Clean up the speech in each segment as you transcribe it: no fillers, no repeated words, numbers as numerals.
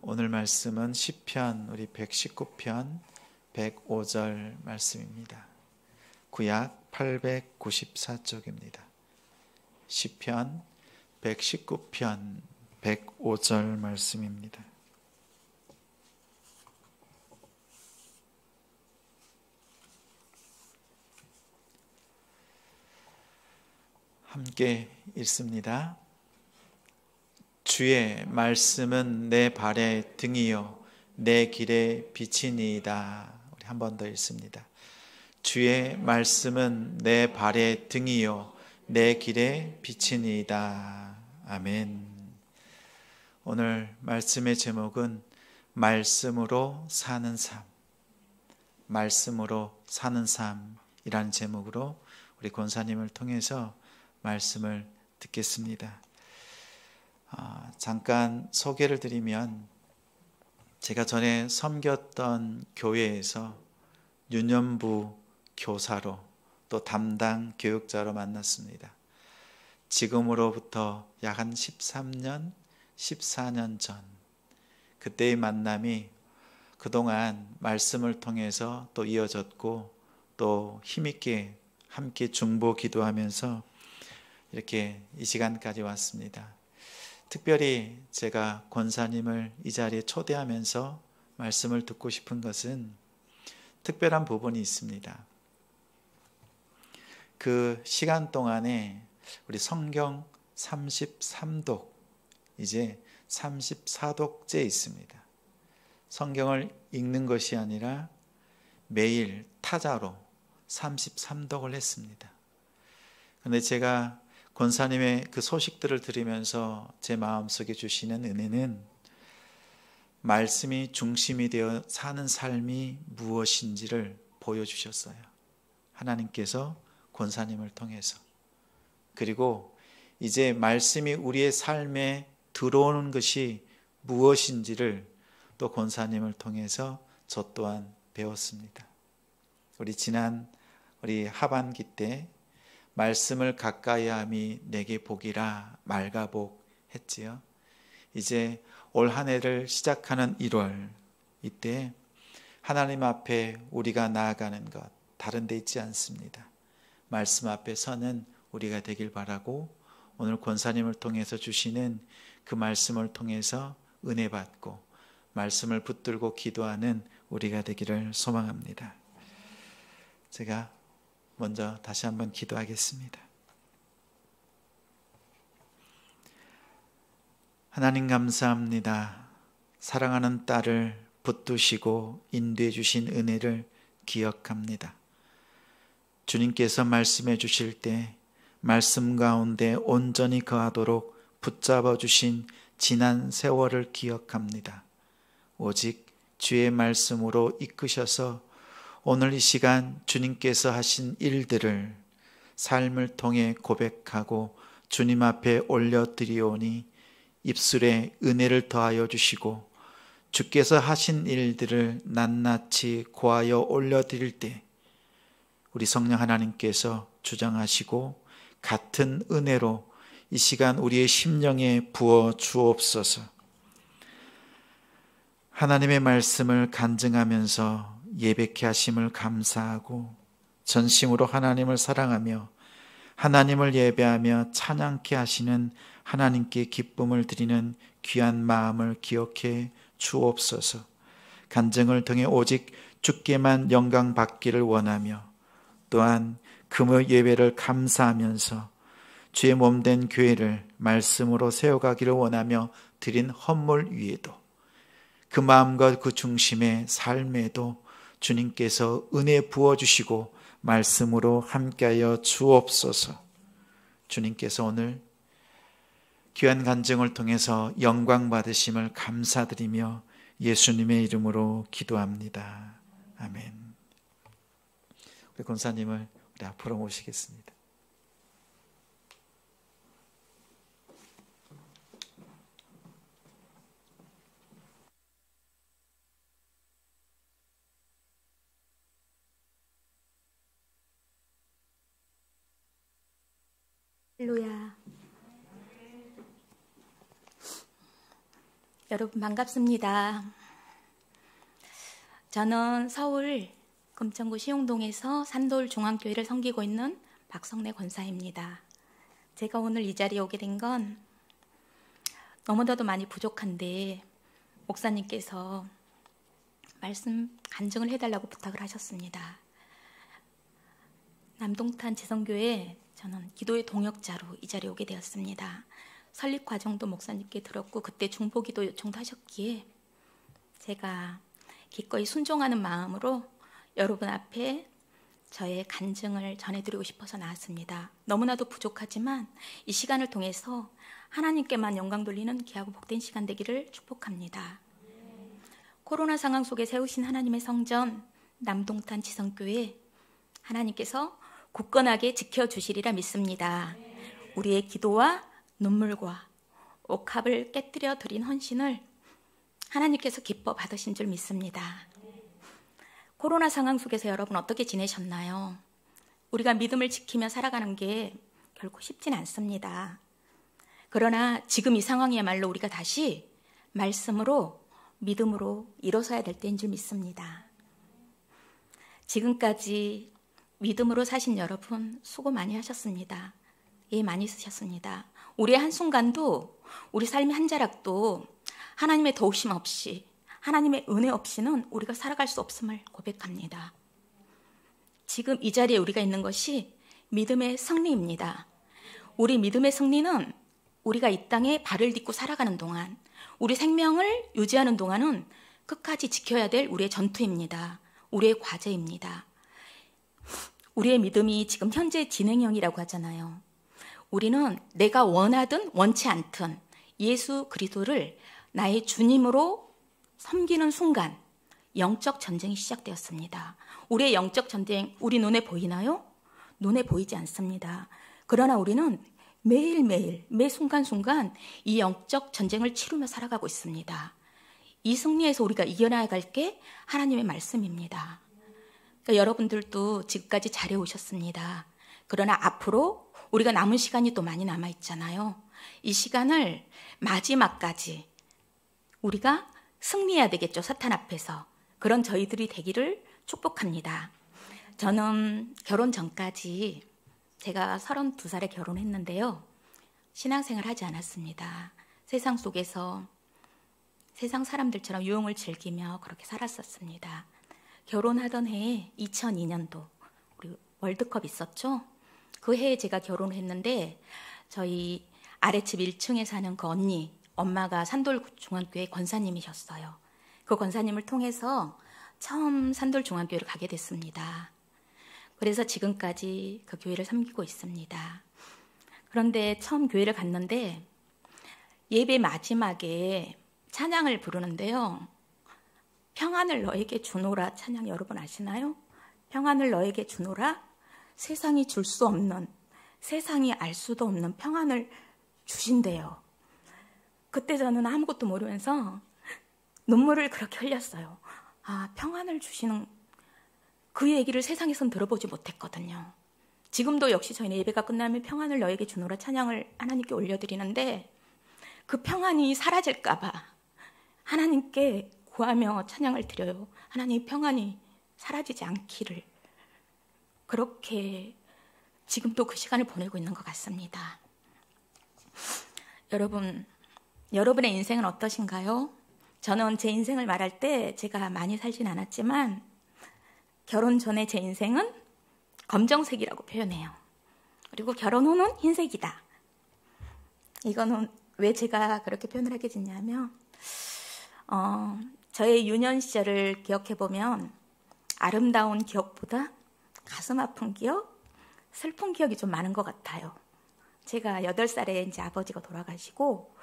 오늘 말씀은 시편 우리 119편 105절 말씀입니다. 구약 894쪽입니다. 시편 119편 105절 말씀입니다. 함께 읽습니다. 주의 말씀은 내 발의 등이요 내 길의 빛이니이다. 우리 한 번 더 읽습니다. 주의 말씀은 내 발의 등이요 내 길의 빛이니이다. 아멘. 오늘 말씀의 제목은 말씀으로 사는 삶, 말씀으로 사는 삶이라는 제목으로 우리 권사님을 통해서 말씀을 듣겠습니다. 잠깐 소개를 드리면 제가 전에 섬겼던 교회에서 유년부 교사로 또 담당 교육자로 만났습니다. 지금으로부터 약 한 13년, 14년 전 그때의 만남이 그동안 말씀을 통해서 또 이어졌고 또 힘있게 함께 중보 기도하면서 이렇게 이 시간까지 왔습니다. 특별히 제가 권사님을 이 자리에 초대하면서 말씀을 듣고 싶은 것은 특별한 부분이 있습니다. 그 시간 동안에 우리 성경 33독, 이제 34독째 있습니다. 성경을 읽는 것이 아니라 매일 타자로 33독을 했습니다. 그런데 제가 권사님의 그 소식들을 들으면서 제 마음속에 주시는 은혜는 말씀이 중심이 되어 사는 삶이 무엇인지를 보여주셨어요. 하나님께서 권사님을 통해서. 그리고 이제 말씀이 우리의 삶에 들어오는 것이 무엇인지를 또 권사님을 통해서 저 또한 배웠습니다. 우리 하반기 때 말씀을 가까이 함이 내게 복이라 말가복 했지요. 이제 올 한 해를 시작하는 1월, 이때 하나님 앞에 우리가 나아가는 것 다른 데 있지 않습니다. 말씀 앞에 서는 우리가 되길 바라고 오늘 권사님을 통해서 주시는 그 말씀을 통해서 은혜 받고 말씀을 붙들고 기도하는 우리가 되기를 소망합니다. 제가 먼저 다시 한번 기도하겠습니다. 하나님 감사합니다. 사랑하는 딸을 붙드시고 인도해 주신 은혜를 기억합니다. 주님께서 말씀해 주실 때 말씀 가운데 온전히 거하도록 붙잡아 주신 지난 세월을 기억합니다. 오직 주의 말씀으로 이끄셔서 오늘 이 시간 주님께서 하신 일들을 삶을 통해 고백하고 주님 앞에 올려드리오니 입술에 은혜를 더하여 주시고 주께서 하신 일들을 낱낱이 고하여 올려드릴 때 우리 성령 하나님께서 주장하시고 같은 은혜로 이 시간 우리의 심령에 부어 주옵소서. 하나님의 말씀을 간증하면서 예배케 하심을 감사하고 전심으로 하나님을 사랑하며 하나님을 예배하며 찬양케 하시는 하나님께 기쁨을 드리는 귀한 마음을 기억해 주옵소서. 간증을 통해 오직 주께만 영광 받기를 원하며 또한 금요 예배를 감사하면서 주의 몸된 교회를 말씀으로 세워가기를 원하며 드린 헌물 위에도 그 마음과 그 중심의 삶에도 주님께서 은혜 부어주시고 말씀으로 함께하여 주옵소서. 주님께서 오늘 귀한 간증을 통해서 영광 받으심을 감사드리며 예수님의 이름으로 기도합니다. 아멘. 우리 권사님을 우리 앞으로 모시겠습니다. 할렐루야. 여러분 반갑습니다. 저는 서울 금천구 시흥동에서 산돌 중앙교회를 섬기고 있는 박성래 권사입니다. 제가 오늘 이 자리에 오게 된 건 너무나도 많이 부족한데 목사님께서 말씀 간증을 해달라고 부탁을 하셨습니다. 남동탄 지성교회 저는 기도의 동역자로 이 자리에 오게 되었습니다. 설립 과정도 목사님께 들었고 그때 중보기도 요청도 하셨기에 제가 기꺼이 순종하는 마음으로 여러분 앞에 저의 간증을 전해드리고 싶어서 나왔습니다. 너무나도 부족하지만 이 시간을 통해서 하나님께만 영광 돌리는 귀하고 복된 시간 되기를 축복합니다. 코로나 상황 속에 세우신 하나님의 성전 남동탄 지성교회 하나님께서 굳건하게 지켜주시리라 믿습니다. 우리의 기도와 눈물과 옥합을 깨뜨려 드린 헌신을 하나님께서 기뻐 받으신 줄 믿습니다. 코로나 상황 속에서 여러분 어떻게 지내셨나요? 우리가 믿음을 지키며 살아가는 게 결코 쉽진 않습니다. 그러나 지금 이 상황이야말로 우리가 다시 말씀으로 믿음으로 일어서야 될 때인 줄 믿습니다. 지금까지 믿음으로 사신 여러분 수고 많이 하셨습니다. 예, 많이 쓰셨습니다. 우리의 한순간도 우리 삶의 한 자락도 하나님의 도우심 없이 하나님의 은혜 없이는 우리가 살아갈 수 없음을 고백합니다. 지금 이 자리에 우리가 있는 것이 믿음의 승리입니다. 우리 믿음의 승리는 우리가 이 땅에 발을 딛고 살아가는 동안 우리 생명을 유지하는 동안은 끝까지 지켜야 될 우리의 전투입니다. 우리의 과제입니다. 우리의 믿음이 지금 현재 진행형이라고 하잖아요. 우리는 내가 원하든 원치 않든 예수 그리스도를 나의 주님으로 섬기는 순간 영적 전쟁이 시작되었습니다. 우리의 영적 전쟁, 우리 눈에 보이나요? 눈에 보이지 않습니다. 그러나 우리는 매일매일, 매 순간순간 이 영적 전쟁을 치르며 살아가고 있습니다. 이 승리에서 우리가 이겨나갈 게 하나님의 말씀입니다. 그러니까 여러분들도 지금까지 잘해오셨습니다. 그러나 앞으로 우리가 남은 시간이 또 많이 남아있잖아요. 이 시간을 마지막까지 우리가 승리해야 되겠죠. 사탄 앞에서. 그런 저희들이 되기를 축복합니다. 저는 결혼 전까지 제가 32살에 결혼했는데요. 신앙생활 하지 않았습니다. 세상 속에서 세상 사람들처럼 유흥을 즐기며 그렇게 살았었습니다. 결혼하던 해에 2002년도 우리 월드컵 있었죠. 그 해에 제가 결혼을 했는데 저희 아랫집 1층에 사는 그 언니, 엄마가 산돌중앙교회 권사님이셨어요. 그 권사님을 통해서 처음 산돌중앙교회를 가게 됐습니다. 그래서 지금까지 그 교회를 섬기고 있습니다. 그런데 처음 교회를 갔는데 예배 마지막에 찬양을 부르는데요. 평안을 너에게 주노라 찬양 여러분 아시나요? 평안을 너에게 주노라 세상이 줄 수 없는, 세상이 알 수도 없는 평안을 주신대요. 그때 저는 아무것도 모르면서 눈물을 그렇게 흘렸어요. 아, 평안을 주시는 그 얘기를 세상에선 들어보지 못했거든요. 지금도 역시 저희는 예배가 끝나면 평안을 너에게 주노라 찬양을 하나님께 올려드리는데 그 평안이 사라질까 봐 하나님께 구하며 찬양을 드려요. 하나님 평안이 사라지지 않기를. 그렇게 지금도 그 시간을 보내고 있는 것 같습니다. 여러분, 여러분의 인생은 어떠신가요? 저는 제 인생을 말할 때 제가 많이 살진 않았지만 결혼 전에 제 인생은 검정색이라고 표현해요. 그리고 결혼 후는 흰색이다. 이거는 왜 제가 그렇게 표현을 하게 됐냐면 저의 유년 시절을 기억해보면 아름다운 기억보다 가슴 아픈 기억, 슬픈 기억이 좀 많은 것 같아요. 제가 8살에 이제 아버지가 돌아가시고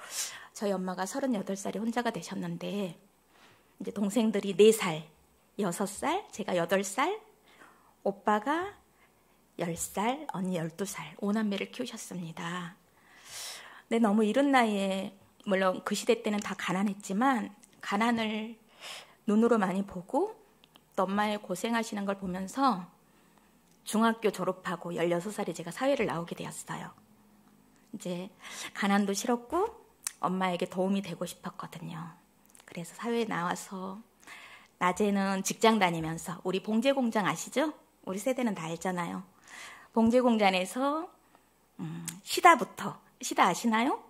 저희 엄마가 38살에 혼자가 되셨는데 이제 동생들이 4살, 6살, 제가 8살, 오빠가 10살, 언니 12살, 5남매를 키우셨습니다. 근데 너무 이른 나이에 물론 그 시대 때는 다 가난했지만 가난을 눈으로 많이 보고 또 엄마의 고생하시는 걸 보면서 중학교 졸업하고 16살에 제가 사회를 나오게 되었어요. 이제 가난도 싫었고 엄마에게 도움이 되고 싶었거든요. 그래서 사회에 나와서 낮에는 직장 다니면서 우리 봉제 공장 아시죠? 우리 세대는 다 알잖아요. 봉제 공장에서 시다 아시나요?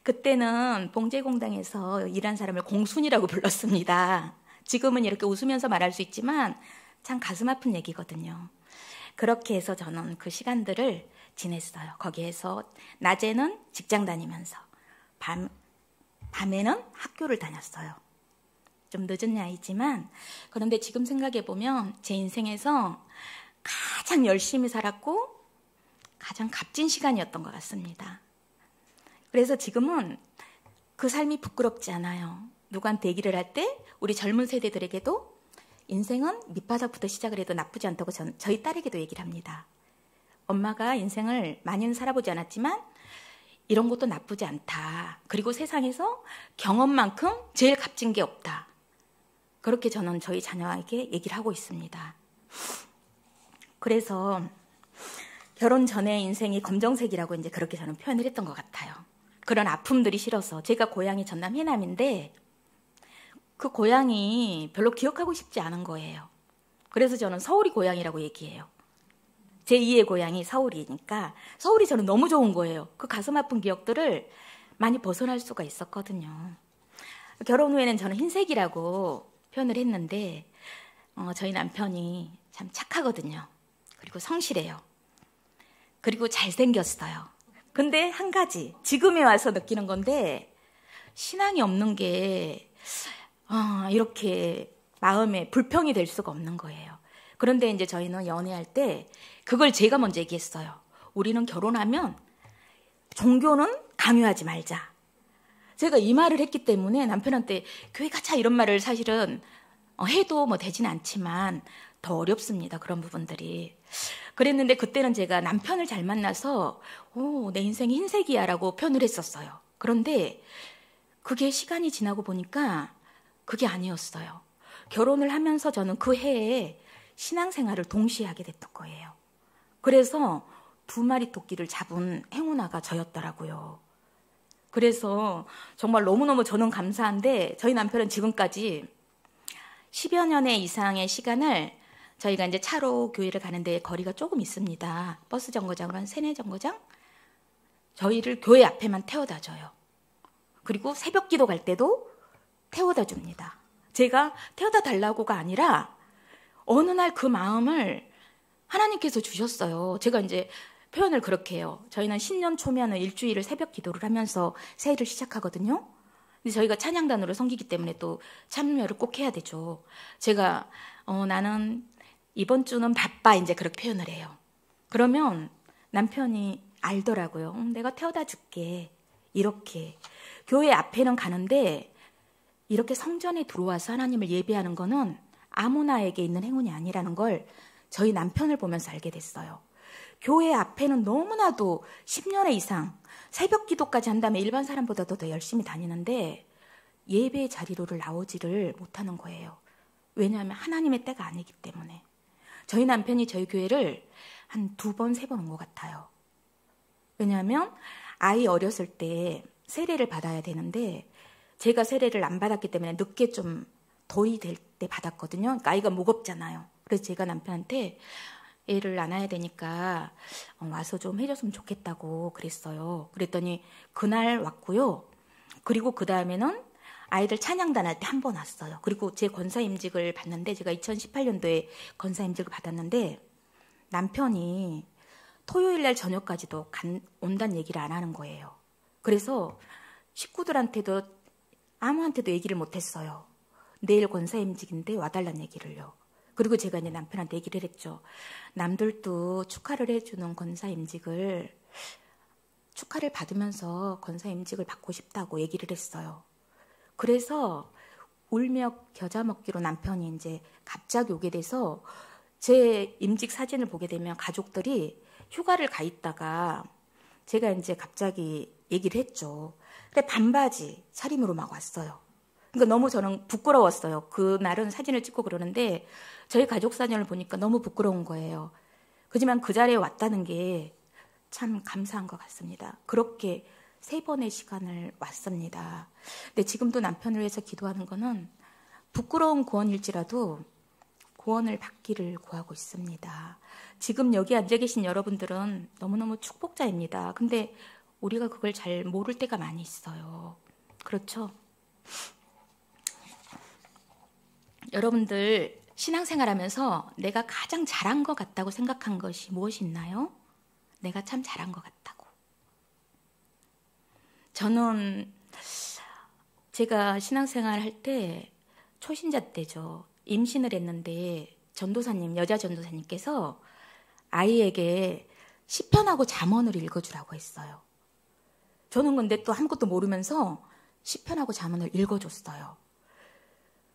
그때는 봉제 공장에서 일한 사람을 공순이라고 불렀습니다. 지금은 이렇게 웃으면서 말할 수 있지만 참 가슴 아픈 얘기거든요. 그렇게 해서 저는 그 시간들을 지냈어요. 거기에서 낮에는 직장 다니면서 밤에는 학교를 다녔어요. 좀 늦은 나이지만 그런데 지금 생각해 보면 제 인생에서 가장 열심히 살았고 가장 값진 시간이었던 것 같습니다. 그래서 지금은 그 삶이 부끄럽지 않아요. 누구한테 얘기를 할 때 우리 젊은 세대들에게도 인생은 밑바닥부터 시작을 해도 나쁘지 않다고 저희 딸에게도 얘기를 합니다. 엄마가 인생을 많이는 살아보지 않았지만 이런 것도 나쁘지 않다. 그리고 세상에서 경험만큼 제일 값진 게 없다. 그렇게 저는 저희 자녀에게 얘기를 하고 있습니다. 그래서 결혼 전에 인생이 검정색이라고 이제 그렇게 저는 표현을 했던 것 같아요. 그런 아픔들이 싫어서. 제가 고향이 전남 해남인데 그 고향이 별로 기억하고 싶지 않은 거예요. 그래서 저는 서울이 고향이라고 얘기해요. 제2의 고향이 서울이니까 서울이 저는 너무 좋은 거예요. 그 가슴 아픈 기억들을 많이 벗어날 수가 있었거든요. 결혼 후에는 저는 흰색이라고 표현을 했는데 저희 남편이 참 착하거든요. 그리고 성실해요. 그리고 잘생겼어요. 근데 한 가지 지금에 와서 느끼는 건데 신앙이 없는 게 이렇게 마음에 불평이 될 수가 없는 거예요. 그런데 이제 저희는 연애할 때 그걸 제가 먼저 얘기했어요. 우리는 결혼하면 종교는 강요하지 말자. 제가 이 말을 했기 때문에 남편한테 교회 가자 이런 말을 사실은 해도 뭐 되지는 않지만 더 어렵습니다. 그런 부분들이. 그랬는데 그때는 제가 남편을 잘 만나서 내 인생이 흰색이야 라고 표현을 했었어요. 그런데 그게 시간이 지나고 보니까 그게 아니었어요. 결혼을 하면서 저는 그 해에 신앙생활을 동시에 하게 됐던 거예요. 그래서 2마리 토끼를 잡은 행운아가 저였더라고요. 그래서 정말 너무너무 저는 감사한데 저희 남편은 지금까지 10여 년의 이상의 시간을 저희가 이제 차로 교회를 가는데 거리가 조금 있습니다. 버스 정거장으로 한 3-4정거장? 저희를 교회 앞에만 태워다 줘요. 그리고 새벽 기도 갈 때도 태워다 줍니다. 제가 태워다 달라고가 아니라 어느 날 그 마음을 하나님께서 주셨어요. 제가 이제 표현을 그렇게 해요. 저희는 신년 초면은 일주일을 새벽 기도를 하면서 새해를 시작하거든요. 근데 저희가 찬양단으로 섬기기 때문에 또 참여를 꼭 해야 되죠. 제가 나는 이번 주는 바빠 이제 그렇게 표현을 해요. 그러면 남편이 알더라고요. 내가 태워다 줄게. 이렇게 교회 앞에는 가는데 이렇게 성전에 들어와서 하나님을 예배하는 거는 아무나에게 있는 행운이 아니라는 걸 저희 남편을 보면서 알게 됐어요. 교회 앞에는 너무나도 10년에 이상 새벽 기도까지 한다면 일반 사람보다도 더 열심히 다니는데 예배의 자리로를 나오지를 못하는 거예요. 왜냐하면 하나님의 때가 아니기 때문에. 저희 남편이 저희 교회를 한 2번, 3번 온 것 같아요. 왜냐하면 아이 어렸을 때 세례를 받아야 되는데 제가 세례를 안 받았기 때문에 늦게 좀 도이 될 때 받았거든요. 그러니까 아이가 무겁잖아요. 그래서 제가 남편한테 애를 안아야 되니까 와서 좀 해줬으면 좋겠다고 그랬어요. 그랬더니 그날 왔고요. 그리고 그 다음에는 아이들 찬양단 할 때 한 번 왔어요. 그리고 제 권사임직을 받는데 제가 2018년도에 권사임직을 받았는데 남편이 토요일 날 저녁까지도 온다는 얘기를 안 하는 거예요. 그래서 식구들한테도 아무한테도 얘기를 못했어요. 내일 권사임직인데 와달라는 얘기를요. 그리고 제가 이제 남편한테 얘기를 했죠. 남들도 축하를 해주는 권사임직을 축하를 받으면서 권사임직을 받고 싶다고 얘기를 했어요. 그래서 울며 겨자 먹기로 남편이 이제 갑자기 오게 돼서 제 임직 사진을 보게 되면 가족들이 휴가를 가 있다가 제가 이제 갑자기 얘기를 했죠. 그래 반바지 차림으로 막 왔어요. 그러니까 너무 저는 부끄러웠어요. 그날은 사진을 찍고 그러는데 저희 가족 사진을 보니까 너무 부끄러운 거예요. 그렇지만 그 자리에 왔다는 게 참 감사한 것 같습니다. 그렇게 3번의 시간을 왔습니다. 근데 지금도 남편을 위해서 기도하는 거는 부끄러운 구원일지라도 구원을 받기를 구하고 있습니다. 지금 여기 앉아 계신 여러분들은 너무너무 축복자입니다. 근데 우리가 그걸 잘 모를 때가 많이 있어요. 그렇죠? 여러분들 신앙생활하면서 내가 가장 잘한 것 같다고 생각한 것이 무엇이 있나요? 내가 참 잘한 것 같다고. 저는 제가 신앙생활 할 때 초신자 때죠. 임신을 했는데 전도사님, 여자 전도사님께서 아이에게 시편하고 잠언을 읽어주라고 했어요. 저는 근데 또 아무것도 모르면서 시편하고 잠언을 읽어줬어요.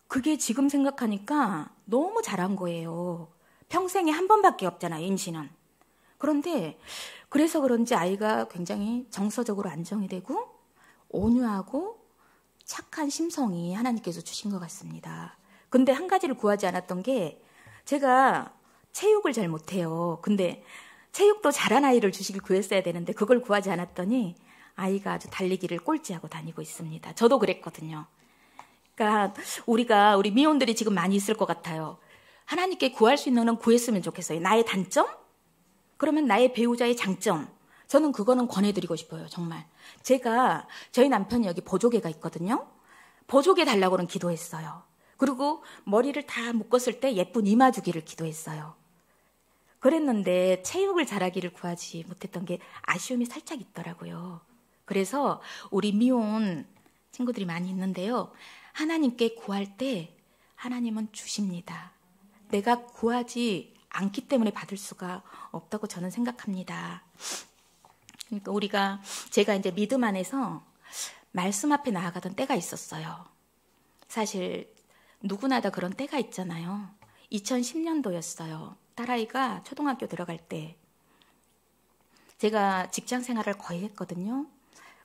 그게 지금 생각하니까 너무 잘한 거예요. 평생에 한 번밖에 없잖아요, 임신은. 그런데 그래서 그런지 아이가 굉장히 정서적으로 안정이 되고 온유하고 착한 심성이 하나님께서 주신 것 같습니다. 근데 한 가지를 구하지 않았던 게 제가 체육을 잘 못해요. 근데 체육도 잘한 아이를 주시길 구했어야 되는데 그걸 구하지 않았더니 아이가 아주 달리기를 꼴찌하고 다니고 있습니다. 저도 그랬거든요. 그러니까 우리 미혼들이 지금 많이 있을 것 같아요. 하나님께 구할 수 있는 건 구했으면 좋겠어요. 나의 단점? 그러면 나의 배우자의 장점? 저는 그거는 권해드리고 싶어요. 정말. 제가 저희 남편이 여기 보조개가 있거든요. 보조개 달라고는 기도했어요. 그리고 머리를 다 묶었을 때 예쁜 이마 주기를 기도했어요. 그랬는데 체육을 잘하기를 구하지 못했던 게 아쉬움이 살짝 있더라고요. 그래서 우리 미혼 친구들이 많이 있는데요. 하나님께 구할 때 하나님은 주십니다. 내가 구하지 않기 때문에 받을 수가 없다고 저는 생각합니다. 그러니까 제가 이제 믿음 안에서 말씀 앞에 나아가던 때가 있었어요. 사실 누구나 다 그런 때가 있잖아요. 2010년도였어요. 딸아이가 초등학교 들어갈 때 제가 직장 생활을 거의 했거든요.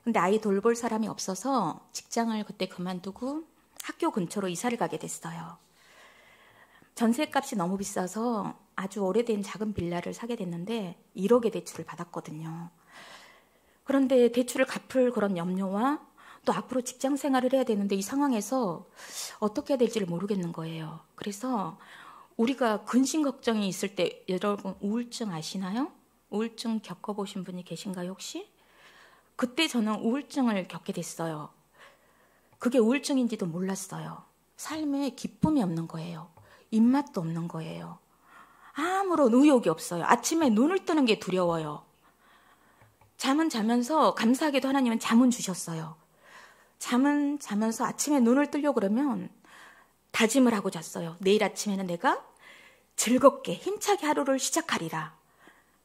근데 아이 돌볼 사람이 없어서 직장을 그때 그만두고 학교 근처로 이사를 가게 됐어요. 전세값이 너무 비싸서 아주 오래된 작은 빌라를 사게 됐는데 1억의 대출을 받았거든요. 그런데 대출을 갚을 그런 염려와 또 앞으로 직장 생활을 해야 되는데 이 상황에서 어떻게 해야 될지를 모르겠는 거예요. 그래서 우리가 근심 걱정이 있을 때 여러분 우울증 아시나요? 우울증 겪어보신 분이 계신가요 혹시? 그때 저는 우울증을 겪게 됐어요. 그게 우울증인지도 몰랐어요. 삶에 기쁨이 없는 거예요. 입맛도 없는 거예요. 아무런 의욕이 없어요. 아침에 눈을 뜨는 게 두려워요. 잠은 자면서 감사하게도 하나님은 잠은 주셨어요. 잠은 자면서 아침에 눈을 뜨려고 그러면 다짐을 하고 잤어요. 내일 아침에는 내가 즐겁게 힘차게 하루를 시작하리라.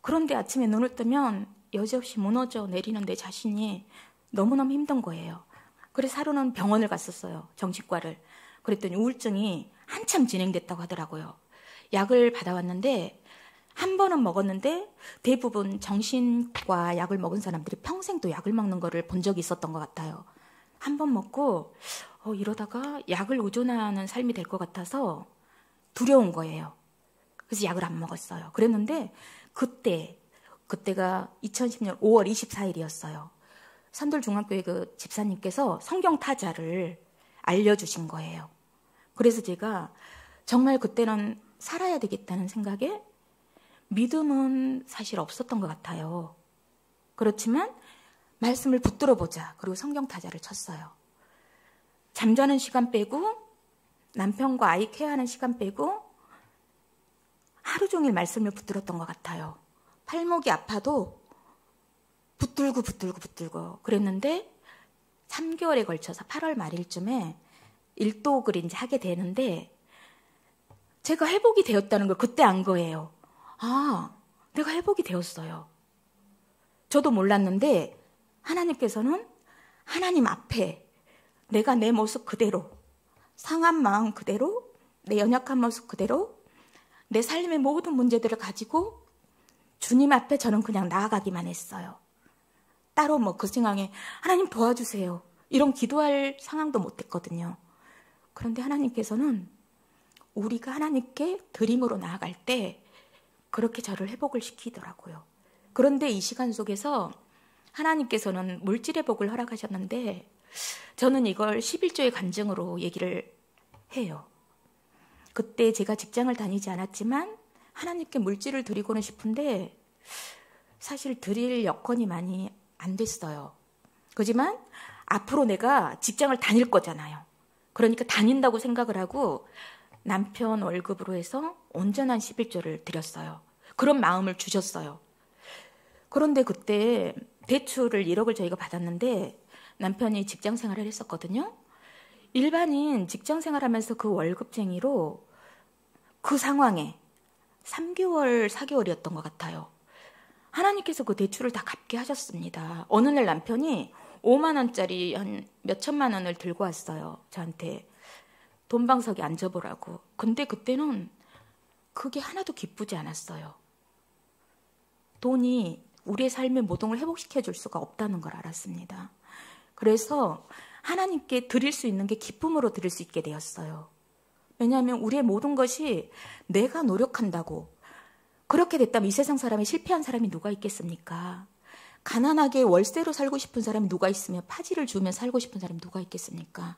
그런데 아침에 눈을 뜨면 여지없이 무너져 내리는 내 자신이 너무너무 힘든 거예요. 그래서 하루는 병원을 갔었어요. 정신과를. 그랬더니 우울증이 한참 진행됐다고 하더라고요. 약을 받아왔는데 한 번은 먹었는데 대부분 정신과 약을 먹은 사람들이 평생 또 약을 먹는 거를 본 적이 있었던 것 같아요. 한 번 먹고 이러다가 약을 의존하는 삶이 될 것 같아서 두려운 거예요. 그래서 약을 안 먹었어요. 그랬는데 그때가 2010년 5월 24일이었어요. 산돌중앙교회 그 집사님께서 성경 타자를 알려주신 거예요. 그래서 제가 정말 그때는 살아야 되겠다는 생각에 믿음은 사실 없었던 것 같아요. 그렇지만 말씀을 붙들어 보자. 그리고 성경 타자를 쳤어요. 잠자는 시간 빼고 남편과 아이 케어하는 시간 빼고 하루 종일 말씀을 붙들었던 것 같아요. 팔목이 아파도 붙들고 그랬는데 3개월에 걸쳐서 8월 말일쯤에 일독을 이제 하게 되는데 제가 회복이 되었다는 걸 그때 안 거예요. 아, 내가 회복이 되었어요. 저도 몰랐는데 하나님께서는 하나님 앞에 내가 내 모습 그대로, 상한 마음 그대로, 내 연약한 모습 그대로, 내 삶의 모든 문제들을 가지고 주님 앞에 저는 그냥 나아가기만 했어요. 따로 그 상황에 하나님 도와주세요. 이런 기도할 상황도 못했거든요. 그런데 하나님께서는 우리가 하나님께 드림으로 나아갈 때 그렇게 저를 회복을 시키더라고요. 그런데 이 시간 속에서 하나님께서는 물질의 복을 허락하셨는데 저는 이걸 11조의 간증으로 얘기를 해요. 그때 제가 직장을 다니지 않았지만 하나님께 물질을 드리고는 싶은데 사실 드릴 여건이 많이 안 됐어요. 그렇지만 앞으로 내가 직장을 다닐 거잖아요. 그러니까 다닌다고 생각을 하고 남편 월급으로 해서 온전한 11조를 드렸어요. 그런 마음을 주셨어요. 그런데 그때 대출을 1억을 저희가 받았는데 남편이 직장 생활을 했었거든요. 일반인 직장 생활하면서 그 월급쟁이로 그 상황에 3개월, 4개월이었던 것 같아요. 하나님께서 그 대출을 다 갚게 하셨습니다. 어느 날 남편이 5만 원짜리 한 몇천만 원을 들고 왔어요. 저한테 돈방석에 앉아보라고. 근데 그때는 그게 하나도 기쁘지 않았어요. 돈이 우리의 삶의 모동을 회복시켜줄 수가 없다는 걸 알았습니다. 그래서 하나님께 드릴 수 있는 게 기쁨으로 드릴 수 있게 되었어요. 왜냐하면 우리의 모든 것이 내가 노력한다고 그렇게 됐다면 이 세상 사람이 실패한 사람이 누가 있겠습니까? 가난하게 월세로 살고 싶은 사람이 누가 있으며 파지를 주며 살고 싶은 사람이 누가 있겠습니까?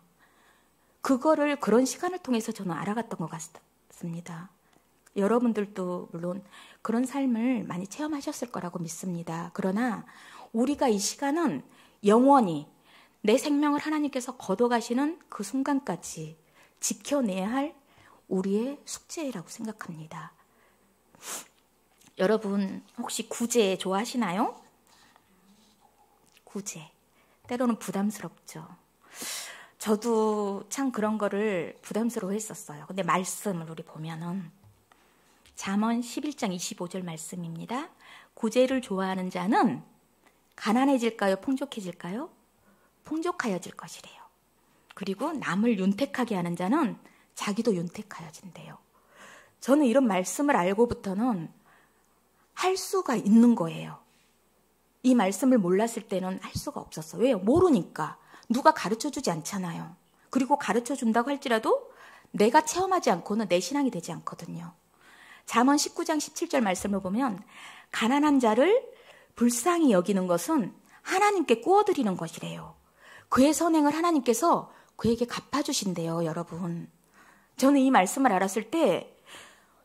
그거를 그런 시간을 통해서 저는 알아갔던 것 같습니다. 여러분들도 물론 그런 삶을 많이 체험하셨을 거라고 믿습니다. 그러나 우리가 이 시간은 영원히 내 생명을 하나님께서 걷어가시는 그 순간까지 지켜내야 할 우리의 숙제라고 생각합니다. 여러분 혹시 구제 좋아하시나요? 구제. 때로는 부담스럽죠. 저도 참 그런 거를 부담스러워했었어요. 근데 말씀을 우리 보면은 잠언 11장 25절 말씀입니다. 구제를 좋아하는 자는 가난해질까요? 풍족해질까요? 풍족하여질 것이래요. 그리고 남을 윤택하게 하는 자는 자기도 윤택하여진대요. 저는 이런 말씀을 알고부터는 할 수가 있는 거예요. 이 말씀을 몰랐을 때는 할 수가 없었어요. 왜요? 모르니까. 누가 가르쳐주지 않잖아요. 그리고 가르쳐준다고 할지라도 내가 체험하지 않고는 내 신앙이 되지 않거든요. 잠언 19장 17절 말씀을 보면 가난한 자를 불쌍히 여기는 것은 하나님께 구워드리는 것이래요. 그의 선행을 하나님께서 그에게 갚아주신대요. 여러분. 저는 이 말씀을 알았을 때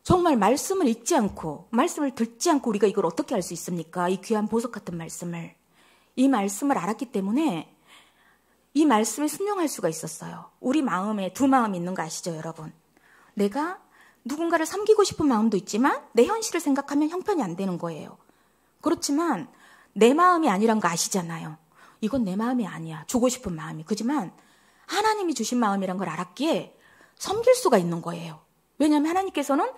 정말 말씀을 읽지 않고 말씀을 듣지 않고 우리가 이걸 어떻게 알 수 있습니까? 이 귀한 보석 같은 말씀을. 이 말씀을 알았기 때문에 이 말씀에 순종할 수가 있었어요. 우리 마음에 두 마음이 있는 거 아시죠, 여러분? 내가 누군가를 섬기고 싶은 마음도 있지만 내 현실을 생각하면 형편이 안 되는 거예요. 그렇지만 내 마음이 아니란 거 아시잖아요. 이건 내 마음이 아니야. 주고 싶은 마음이. 그렇지만 하나님이 주신 마음이란 걸 알았기에 섬길 수가 있는 거예요. 왜냐하면 하나님께서는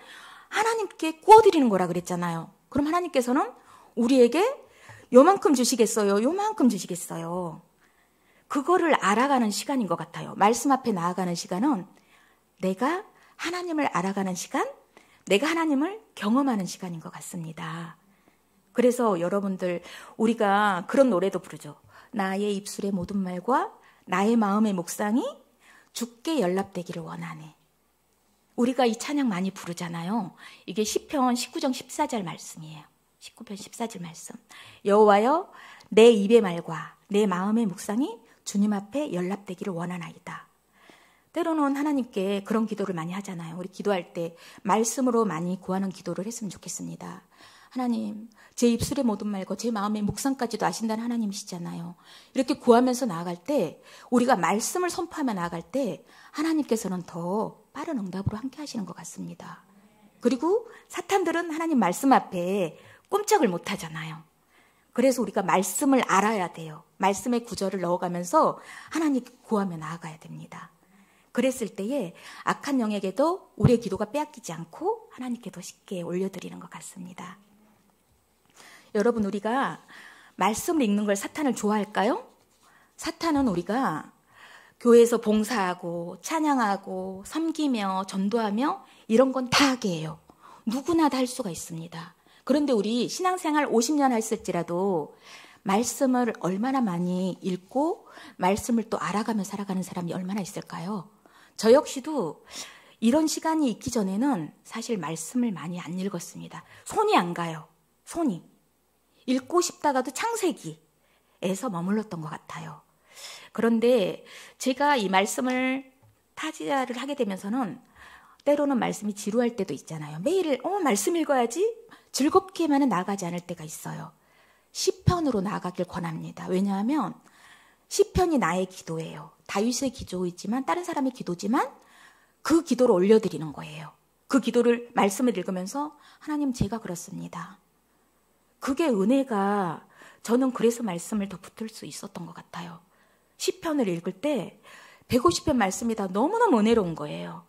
하나님께 구워드리는 거라 그랬잖아요. 그럼 하나님께서는 우리에게 요만큼 주시겠어요? 요만큼 주시겠어요? 그거를 알아가는 시간인 것 같아요. 말씀 앞에 나아가는 시간은 내가 하나님을 알아가는 시간, 내가 하나님을 경험하는 시간인 것 같습니다. 그래서 여러분들 우리가 그런 노래도 부르죠. 나의 입술의 모든 말과 나의 마음의 묵상이 주께 연락되기를 원하네. 우리가 이 찬양 많이 부르잖아요. 이게 시편 19장 14절 말씀이에요. 19편 14절 말씀. 여호와여 내 입의 말과 내 마음의 묵상이 주님 앞에 연락되기를 원하나이다. 때로는 하나님께 그런 기도를 많이 하잖아요. 우리 기도할 때 말씀으로 많이 구하는 기도를 했으면 좋겠습니다. 하나님, 제 입술의 모든 말과 제 마음의 묵상까지도 아신다는 하나님이시잖아요. 이렇게 구하면서 나아갈 때, 우리가 말씀을 선포하며 나아갈 때 하나님께서는 더 빠른 응답으로 함께 하시는 것 같습니다. 그리고 사탄들은 하나님 말씀 앞에 꼼짝을 못 하잖아요. 그래서 우리가 말씀을 알아야 돼요. 말씀의 구절을 넣어가면서 하나님 구하며 나아가야 됩니다. 그랬을 때에 악한 영에게도 우리의 기도가 빼앗기지 않고 하나님께 더 쉽게 올려드리는 것 같습니다. 여러분, 우리가 말씀을 읽는 걸 사탄을 좋아할까요? 사탄은 우리가 교회에서 봉사하고 찬양하고 섬기며 전도하며 이런 건 다 하게 해요. 누구나 다 할 수가 있습니다. 그런데 우리 신앙생활 50년 했을지라도 말씀을 얼마나 많이 읽고 말씀을 또 알아가며 살아가는 사람이 얼마나 있을까요? 저 역시도 이런 시간이 있기 전에는 사실 말씀을 많이 안 읽었습니다. 손이 안 가요. 손이. 읽고 싶다가도 창세기, 에서 머물렀던 것 같아요. 그런데 제가 이 말씀을 타지를 하게 되면서는 때로는 말씀이 지루할 때도 있잖아요. 매일 말씀 읽어야지 즐겁게만은 나아가지 않을 때가 있어요. 시편으로 나아가길 권합니다. 왜냐하면 시편이 나의 기도예요. 다윗의 기도이지만 다른 사람의 기도지만 그 기도를 올려드리는 거예요. 그 기도를 말씀을 읽으면서 하나님 제가 그렇습니다. 그게 은혜가 저는 그래서 말씀을 더 붙을 수 있었던 것 같아요. 시편을 읽을 때 150편 말씀이 다 너무너무 은혜로운 거예요.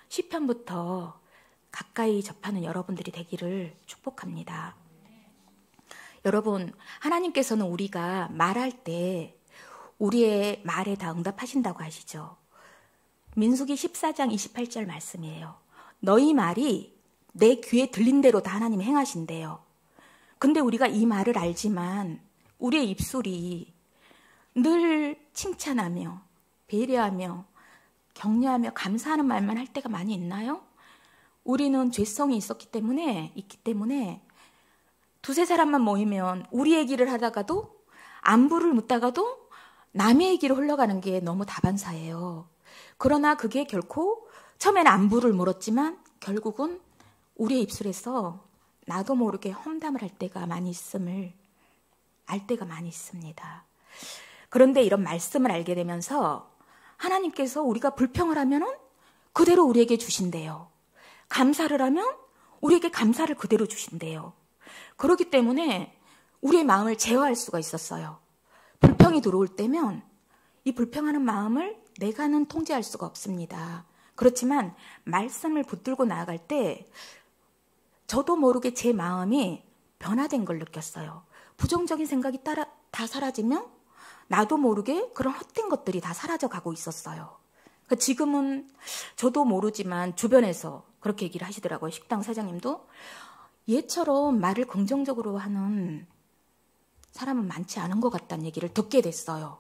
시편부터 가까이 접하는 여러분들이 되기를 축복합니다. 여러분, 하나님께서는 우리가 말할 때 우리의 말에 다 응답하신다고 하시죠. 민수기 14장 28절 말씀이에요. 너희 말이 내 귀에 들린 대로 다 하나님이 행하신대요. 근데 우리가 이 말을 알지만 우리의 입술이 늘 칭찬하며 배려하며 격려하며 감사하는 말만 할 때가 많이 있나요? 우리는 죄성이 있기 때문에 두세 사람만 모이면 우리 얘기를 하다가도 안부를 묻다가도 남의 얘기로 흘러가는 게 너무 다반사예요. 그러나 그게 결코 처음에는 안부를 물었지만 결국은 우리의 입술에서 나도 모르게 험담을 할 때가 많이 있음을 알 때가 많이 있습니다. 그런데 이런 말씀을 알게 되면서 하나님께서 우리가 불평을 하면은 그대로 우리에게 주신대요. 감사를 하면 우리에게 감사를 그대로 주신대요. 그렇기 때문에 우리의 마음을 제어할 수가 있었어요. 불평이 들어올 때면 이 불평하는 마음을 내가는 통제할 수가 없습니다. 그렇지만 말씀을 붙들고 나아갈 때 저도 모르게 제 마음이 변화된 걸 느꼈어요. 부정적인 생각이 다 사라지면 나도 모르게 그런 헛된 것들이 다 사라져가고 있었어요. 그러니까 지금은 저도 모르지만 주변에서 그렇게 얘기를 하시더라고요. 식당 사장님도 얘처럼 말을 긍정적으로 하는 사람은 많지 않은 것 같다는 얘기를 듣게 됐어요.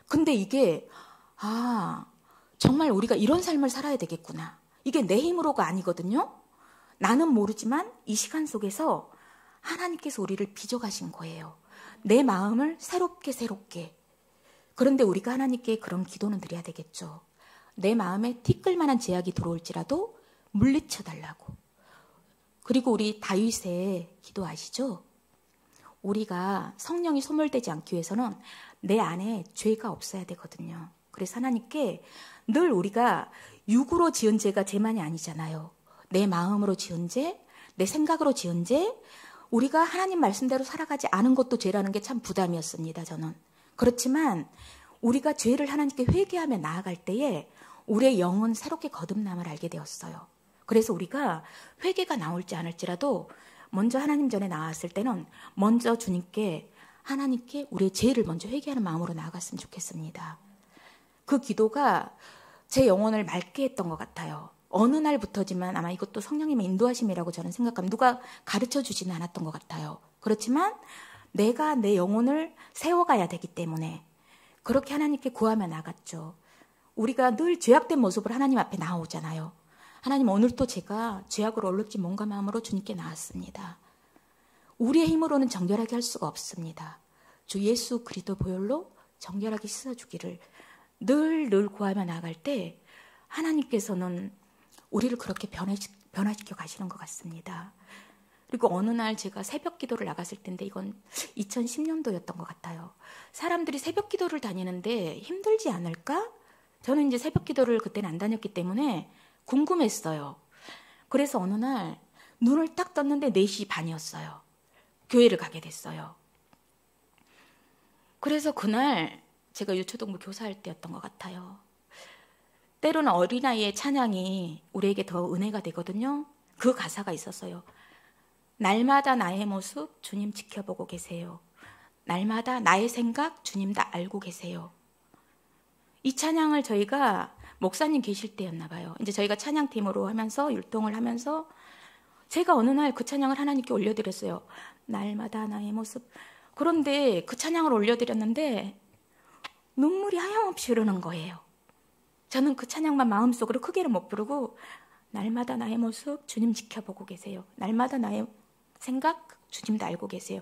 근데 이게 정말 우리가 이런 삶을 살아야 되겠구나. 이게 내 힘으로가 아니거든요. 나는 모르지만 이 시간 속에서 하나님께서 우리를 빚어가신 거예요. 내 마음을 새롭게. 그런데 우리가 하나님께 그런 기도는 드려야 되겠죠. 내 마음에 티끌만한 제약이 들어올지라도 물리쳐달라고. 그리고 우리 다윗의 기도 아시죠? 우리가 성령이 소멸되지 않기 위해서는 내 안에 죄가 없어야 되거든요. 그래서 하나님께 늘 우리가 육으로 지은 죄가 죄만이 아니잖아요. 내 마음으로 지은 죄, 내 생각으로 지은 죄, 우리가 하나님 말씀대로 살아가지 않은 것도 죄라는 게 참 부담이었습니다, 저는. 그렇지만 우리가 죄를 하나님께 회개하며 나아갈 때에 우리의 영은 새롭게 거듭남을 알게 되었어요. 그래서 우리가 회개가 나올지 않을지라도 먼저 하나님 전에 나왔을 때는 먼저 주님께 하나님께 우리의 죄를 먼저 회개하는 마음으로 나아갔으면 좋겠습니다. 그 기도가 제 영혼을 맑게 했던 것 같아요. 어느 날부터지만 아마 이것도 성령님의 인도하심이라고 저는 생각합니다. 누가 가르쳐 주지는 않았던 것 같아요. 그렇지만 내가 내 영혼을 세워가야 되기 때문에 그렇게 하나님께 구하며 나갔죠. 우리가 늘 죄악된 모습으로 하나님 앞에 나오잖아요. 하나님 오늘도 제가 죄악으로 얼룩지 몸과 마음으로 주님께 나왔습니다. 우리의 힘으로는 정결하게 할 수가 없습니다. 주 예수 그리스도 보혈로 정결하게 씻어주기를 늘 구하며 나아갈 때 하나님께서는 우리를 그렇게 변화시켜 가시는 것 같습니다. 그리고 어느 날 제가 새벽 기도를 나갔을 텐데 이건 2010년도였던 것 같아요. 사람들이 새벽 기도를 다니는데 힘들지 않을까? 저는 이제 새벽 기도를 그때는 안 다녔기 때문에 궁금했어요. 그래서 어느 날 눈을 딱 떴는데 4시 반이었어요. 교회를 가게 됐어요. 그래서 그날 제가 유초동부 교사할 때였던 것 같아요. 때로는 어린아이의 찬양이 우리에게 더 은혜가 되거든요. 그 가사가 있었어요. 날마다 나의 모습 주님 지켜보고 계세요. 날마다 나의 생각 주님 다 알고 계세요. 이 찬양을 저희가 목사님 계실 때였나 봐요. 이제 저희가 찬양팀으로 하면서 율동을 하면서 제가 어느 날 그 찬양을 하나님께 올려드렸어요. 날마다 나의 모습. 그런데 그 찬양을 올려드렸는데 눈물이 하염없이 흐르는 거예요. 저는 그 찬양만 마음속으로 크게는 못 부르고 날마다 나의 모습 주님 지켜보고 계세요. 날마다 나의 생각 주님도 알고 계세요.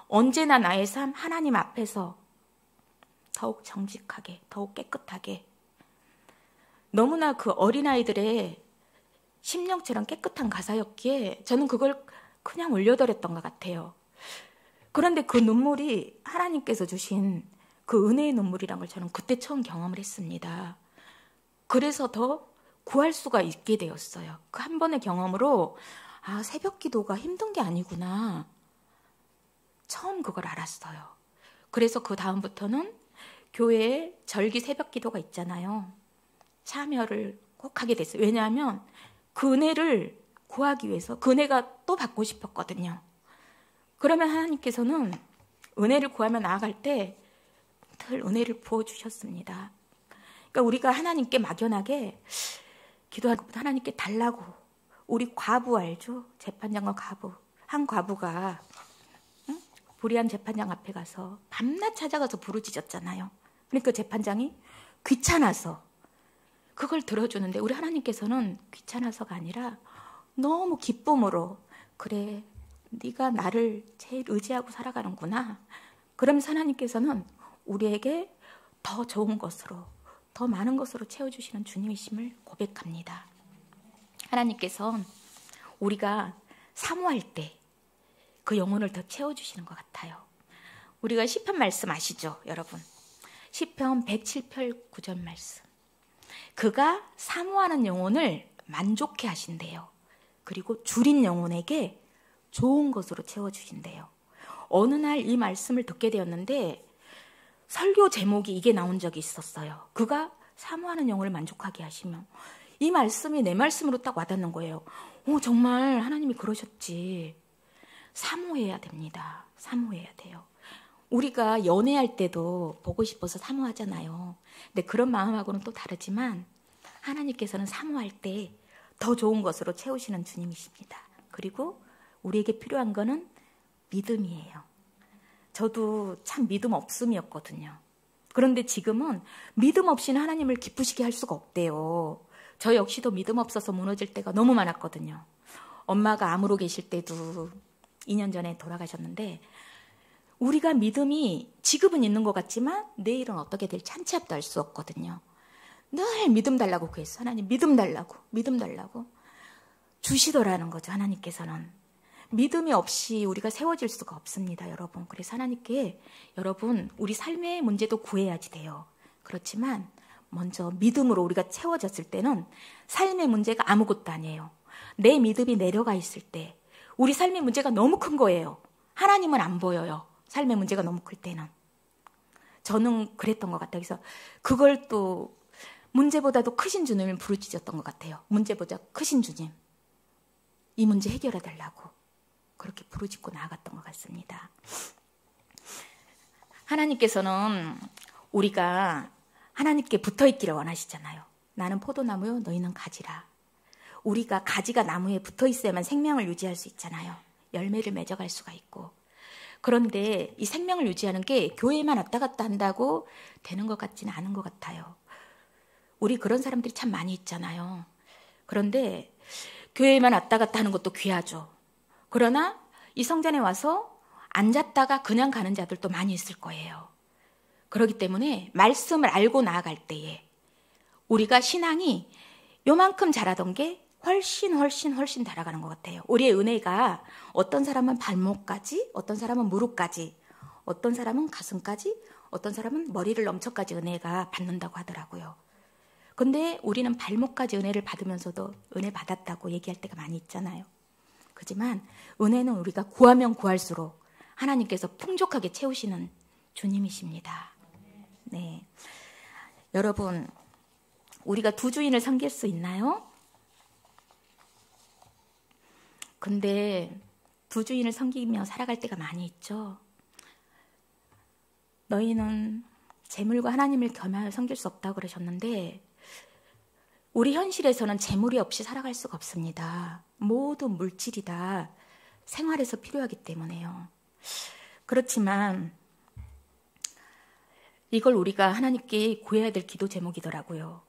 언제나 나의 삶 하나님 앞에서 더욱 정직하게, 더욱 깨끗하게, 너무나 그 어린아이들의 심령처럼 깨끗한 가사였기에 저는 그걸 그냥 올려드렸던 것 같아요. 그런데 그 눈물이 하나님께서 주신 그 은혜의 눈물이란 걸 저는 그때 처음 경험을 했습니다. 그래서 더 구할 수가 있게 되었어요. 그 한 번의 경험으로 새벽 기도가 힘든 게 아니구나. 처음 그걸 알았어요. 그래서 그 다음부터는 교회에 절기 새벽 기도가 있잖아요. 참여를 꼭 하게 됐어요. 왜냐하면 그 은혜를 구하기 위해서 그 은혜가 또 받고 싶었거든요. 그러면 하나님께서는 은혜를 구하며 나아갈 때 늘 은혜를 부어주셨습니다. 그러니까 우리가 하나님께 막연하게 기도하는 것보다 하나님께 달라고. 우리 과부 알죠? 재판장과 과부. 한 과부가 불의한 재판장 앞에 가서 밤낮 찾아가서 부르짖었잖아요. 그러니까 재판장이 귀찮아서 그걸 들어주는데 우리 하나님께서는 귀찮아서가 아니라 너무 기쁨으로 그래 네가 나를 제일 의지하고 살아가는구나. 그러면서 하나님께서는 우리에게 더 좋은 것으로 더 많은 것으로 채워주시는 주님이심을 고백합니다. 하나님께서 우리가 사모할 때 그 영혼을 더 채워주시는 것 같아요. 우리가 시편 말씀 아시죠, 여러분? 시편 107편 9절 말씀. 그가 사모하는 영혼을 만족해 하신대요. 그리고 줄인 영혼에게 좋은 것으로 채워주신대요. 어느 날 이 말씀을 듣게 되었는데 설교 제목이 이게 나온 적이 있었어요. 그가 사모하는 영혼을 만족하게 하시며. 이 말씀이 내 말씀으로 딱 와닿는 거예요. 정말 하나님이 그러셨지. 사모해야 됩니다. 사모해야 돼요. 우리가 연애할 때도 보고 싶어서 사모하잖아요. 근데 그런 마음하고는 또 다르지만 하나님께서는 사모할 때 더 좋은 것으로 채우시는 주님이십니다. 그리고 우리에게 필요한 거는 믿음이에요. 저도 참 믿음 없음이었거든요. 그런데 지금은 믿음 없이는 하나님을 기쁘시게 할 수가 없대요. 저 역시도 믿음 없어서 무너질 때가 너무 많았거든요. 엄마가 암으로 계실 때도 2년 전에 돌아가셨는데 우리가 믿음이 지금은 있는 것 같지만 내일은 어떻게 될지 한치 앞도 알 수 없거든요. 늘 믿음 달라고 구했어. 하나님 믿음 달라고, 믿음 달라고. 주시더라는 거죠, 하나님께서는. 믿음이 없이 우리가 세워질 수가 없습니다, 여러분. 그래서 하나님께 여러분 우리 삶의 문제도 구해야지 돼요. 그렇지만 먼저 믿음으로 우리가 채워졌을 때는 삶의 문제가 아무것도 아니에요. 내 믿음이 내려가 있을 때 우리 삶의 문제가 너무 큰 거예요. 하나님은 안 보여요. 삶의 문제가 너무 클 때는. 저는 그랬던 것 같아요. 그래서 그걸 또 문제보다도 크신 주님을 부르짖었던 것 같아요. 문제보다 크신 주님, 이 문제 해결해 달라고 그렇게 부르짖고 나아갔던 것 같습니다. 하나님께서는 우리가 하나님께 붙어있기를 원하시잖아요. 나는 포도나무요, 너희는 가지라. 우리가 가지가 나무에 붙어있어야만 생명을 유지할 수 있잖아요. 열매를 맺어갈 수가 있고. 그런데 이 생명을 유지하는 게 교회에만 왔다 갔다 한다고 되는 것 같지는 않은 것 같아요. 우리 그런 사람들이 참 많이 있잖아요. 그런데 교회에만 왔다 갔다 하는 것도 귀하죠. 그러나 이 성전에 와서 앉았다가 그냥 가는 자들도 많이 있을 거예요. 그렇기 때문에 말씀을 알고 나아갈 때에 우리가 신앙이 요만큼 자라던 게 훨씬 달아가는 것 같아요. 우리의 은혜가 어떤 사람은 발목까지, 어떤 사람은 무릎까지, 어떤 사람은 가슴까지, 어떤 사람은 머리를 넘쳐까지 은혜가 받는다고 하더라고요. 근데 우리는 발목까지 은혜를 받으면서도 은혜 받았다고 얘기할 때가 많이 있잖아요. 그렇지만 은혜는 우리가 구하면 구할수록 하나님께서 풍족하게 채우시는 주님이십니다. 네, 여러분, 우리가 두 주인을 섬길 수 있나요? 근데 두 주인을 섬기며 살아갈 때가 많이 있죠. 너희는 재물과 하나님을 겸하여 섬길 수 없다고 그러셨는데 우리 현실에서는 재물이 없이 살아갈 수가 없습니다. 모든 물질이 다 생활에서 필요하기 때문에요. 그렇지만 이걸 우리가 하나님께 구해야 될 기도 제목이더라고요.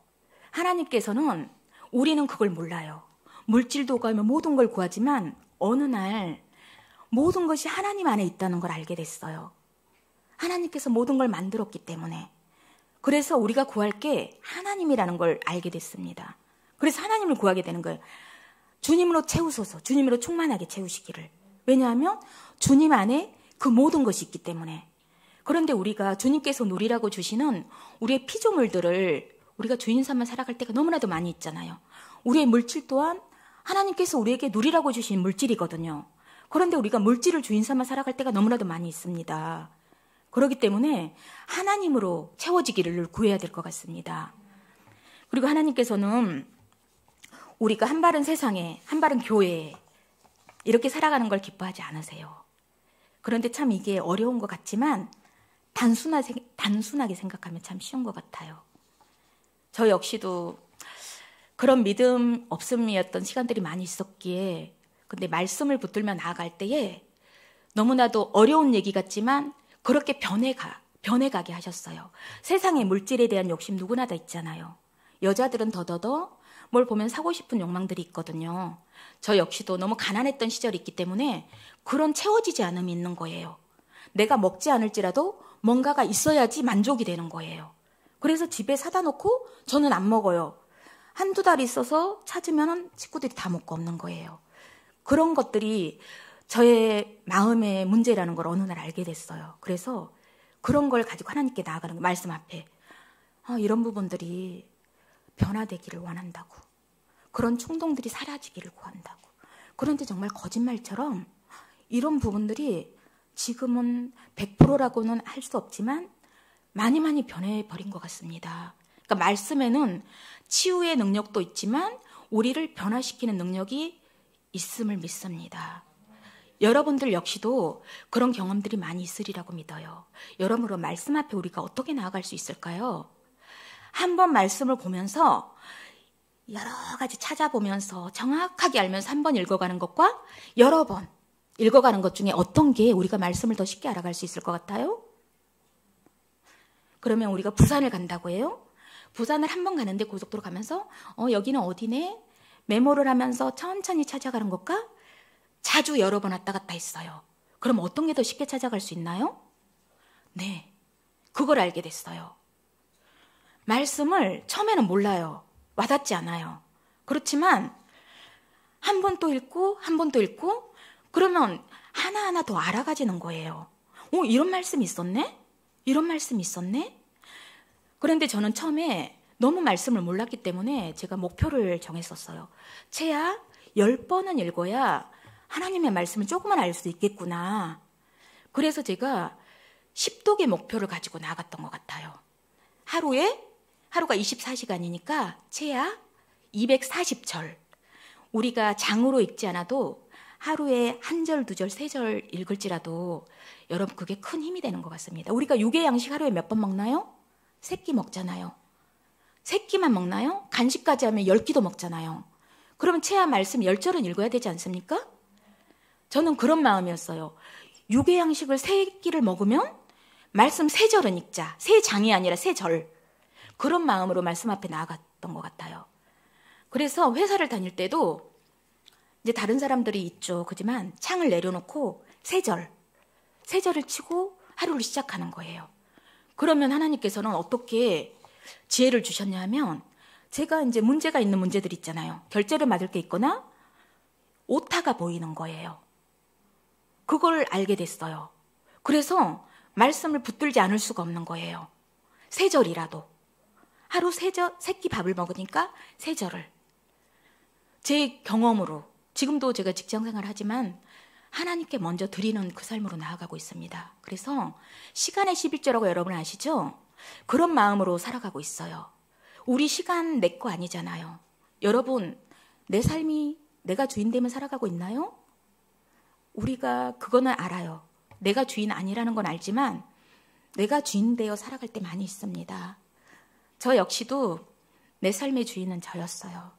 하나님께서는 우리는 그걸 몰라요. 물질도 구하며 모든 걸 구하지만 어느 날 모든 것이 하나님 안에 있다는 걸 알게 됐어요. 하나님께서 모든 걸 만들었기 때문에. 그래서 우리가 구할 게 하나님이라는 걸 알게 됐습니다. 그래서 하나님을 구하게 되는 거예요. 주님으로 채우소서. 주님으로 충만하게 채우시기를. 왜냐하면 주님 안에 그 모든 것이 있기 때문에. 그런데 우리가 주님께서 누리라고 주시는 우리의 피조물들을 우리가 주인 삼아 살아갈 때가 너무나도 많이 있잖아요. 우리의 물질 또한 하나님께서 우리에게 누리라고 주신 물질이거든요. 그런데 우리가 물질을 주인 삼아 살아갈 때가 너무나도 많이 있습니다. 그렇기 때문에 하나님으로 채워지기를 구해야 될 것 같습니다. 그리고 하나님께서는 우리가 한 발은 세상에, 한 발은 교회에 이렇게 살아가는 걸 기뻐하지 않으세요. 그런데 참 이게 어려운 것 같지만 단순하게 생각하면 참 쉬운 것 같아요. 저 역시도 그런 믿음 없음이었던 시간들이 많이 있었기에 근데 말씀을 붙들며 나아갈 때에 너무나도 어려운 얘기 같지만 그렇게 변해가게 하셨어요. 세상의 물질에 대한 욕심 누구나 다 있잖아요. 여자들은 더더더 뭘 보면 사고 싶은 욕망들이 있거든요. 저 역시도 너무 가난했던 시절이 있기 때문에 그런 채워지지 않음이 있는 거예요. 내가 먹지 않을지라도 뭔가가 있어야지 만족이 되는 거예요. 그래서 집에 사다 놓고 저는 안 먹어요. 한두 달 있어서 찾으면 친구들이 다 먹고 없는 거예요. 그런 것들이 저의 마음의 문제라는 걸 어느 날 알게 됐어요. 그래서 그런 걸 가지고 하나님께 나아가는 거, 말씀 앞에. 이런 부분들이 변화되기를 원한다고. 그런 충동들이 사라지기를 구한다고. 그런데 정말 거짓말처럼 이런 부분들이 지금은 100%라고는 할 수 없지만 많이 변해버린 것 같습니다. 그러니까 말씀에는 치유의 능력도 있지만 우리를 변화시키는 능력이 있음을 믿습니다. 여러분들 역시도 그런 경험들이 많이 있으리라고 믿어요. 여러모로 말씀 앞에 우리가 어떻게 나아갈 수 있을까요? 한번 말씀을 보면서 여러 가지 찾아보면서 정확하게 알면서 한 번 읽어가는 것과 여러 번 읽어가는 것 중에 어떤 게 우리가 말씀을 더 쉽게 알아갈 수 있을 것 같아요? 그러면 우리가 부산을 간다고 해요. 부산을 한 번 가는데 고속도로 가면서 여기는 어디네? 메모를 하면서 천천히 찾아가는 것과 자주 여러 번 왔다 갔다 했어요. 그럼 어떤 게 더 쉽게 찾아갈 수 있나요? 네, 그걸 알게 됐어요. 말씀을 처음에는 몰라요. 와닿지 않아요. 그렇지만 한 번 또 읽고 한 번 또 읽고 그러면 하나하나 더 알아가지는 거예요. 이런 말씀이 있었네? 이런 말씀이 있었네? 그런데 저는 처음에 너무 말씀을 몰랐기 때문에 제가 목표를 정했었어요. 채야 10번은 읽어야 하나님의 말씀을 조금은 알 수 있겠구나. 그래서 제가 10독의 목표를 가지고 나갔던 것 같아요. 하루가 24시간이니까 채야 240절. 우리가 장으로 읽지 않아도 하루에 한 절, 두 절, 세 절 읽을지라도 여러분 그게 큰 힘이 되는 것 같습니다. 우리가 육의 양식 하루에 몇 번 먹나요? 3끼 먹잖아요. 3끼만 먹나요? 간식까지 하면 10끼도 먹잖아요. 그러면 채야 말씀 10절은 읽어야 되지 않습니까? 저는 그런 마음이었어요. 육의 양식을 3끼를 먹으면 말씀 3절은 읽자. 3장이 아니라 3절. 그런 마음으로 말씀 앞에 나아갔던 것 같아요. 그래서 회사를 다닐 때도 이제 다른 사람들이 있죠. 그지만 창을 내려놓고 3절을 치고 하루를 시작하는 거예요. 그러면 하나님께서는 어떻게 지혜를 주셨냐 하면 제가 이제 문제가 있는 문제들 있잖아요. 결제를 받을 게 있거나 오타가 보이는 거예요. 그걸 알게 됐어요. 그래서 말씀을 붙들지 않을 수가 없는 거예요. 3절이라도. 하루 3끼 밥을 먹으니까 3절을. 제 경험으로 지금도 제가 직장생활을 하지만 하나님께 먼저 드리는 그 삶으로 나아가고 있습니다. 그래서 시간의 11조라고 여러분 아시죠? 그런 마음으로 살아가고 있어요. 우리 시간 내 거 아니잖아요. 여러분, 내 삶이 내가 주인 되면 살아가고 있나요? 우리가 그거는 알아요. 내가 주인 아니라는 건 알지만 내가 주인 되어 살아갈 때 많이 있습니다. 저 역시도 내 삶의 주인은 저였어요.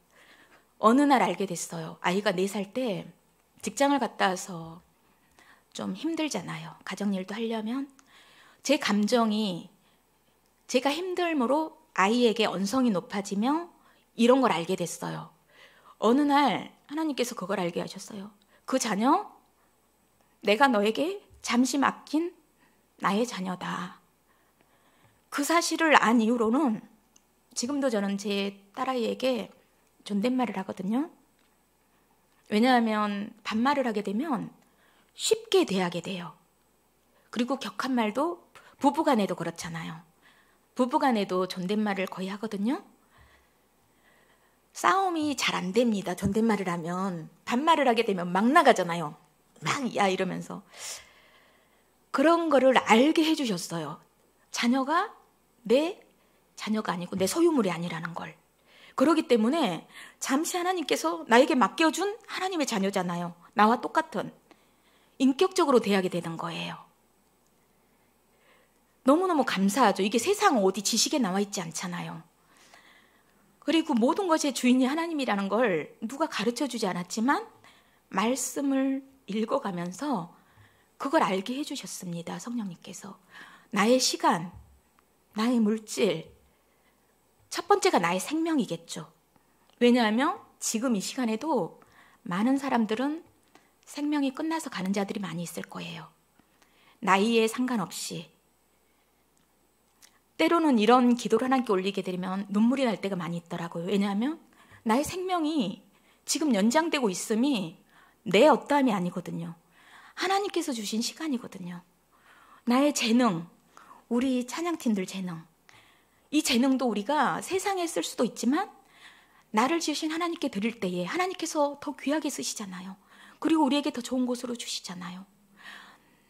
어느 날 알게 됐어요. 아이가 4살 때 직장을 갔다 와서 좀 힘들잖아요. 가정일도 하려면. 제 감정이 제가 힘듦으로 아이에게 언성이 높아지며 이런 걸 알게 됐어요. 어느 날 하나님께서 그걸 알게 하셨어요. 그 자녀 내가 너에게 잠시 맡긴 나의 자녀다. 그 사실을 안 이후로는 지금도 저는 제 딸아이에게 존댓말을 하거든요. 왜냐하면 반말을 하게 되면 쉽게 대하게 돼요. 그리고 격한 말도 부부간에도 그렇잖아요. 부부간에도 존댓말을 거의 하거든요. 싸움이 잘 안 됩니다. 존댓말을 하면. 반말을 하게 되면 막 나가잖아요. 막 야 이러면서. 그런 거를 알게 해주셨어요. 자녀가 내 자녀가 아니고 내 소유물이 아니라는 걸. 그렇기 때문에 잠시 하나님께서 나에게 맡겨준 하나님의 자녀잖아요. 나와 똑같은 인격적으로 대하게 되는 거예요. 너무너무 감사하죠. 이게 세상 어디 지식에 나와 있지 않잖아요. 그리고 모든 것의 주인이 하나님이라는 걸 누가 가르쳐주지 않았지만 말씀을 읽어가면서 그걸 알게 해주셨습니다. 성령님께서. 나의 시간, 나의 물질, 첫 번째가 나의 생명이겠죠. 왜냐하면 지금 이 시간에도 많은 사람들은 생명이 끝나서 가는 자들이 많이 있을 거예요. 나이에 상관없이. 때로는 이런 기도를 하나님께 올리게 되면 눈물이 날 때가 많이 있더라고요. 왜냐하면 나의 생명이 지금 연장되고 있음이 내 어떠함이 아니거든요. 하나님께서 주신 시간이거든요. 나의 재능, 우리 찬양팀들 재능. 이 재능도 우리가 세상에 쓸 수도 있지만 나를 지으신 하나님께 드릴 때에 하나님께서 더 귀하게 쓰시잖아요. 그리고 우리에게 더 좋은 곳으로 주시잖아요.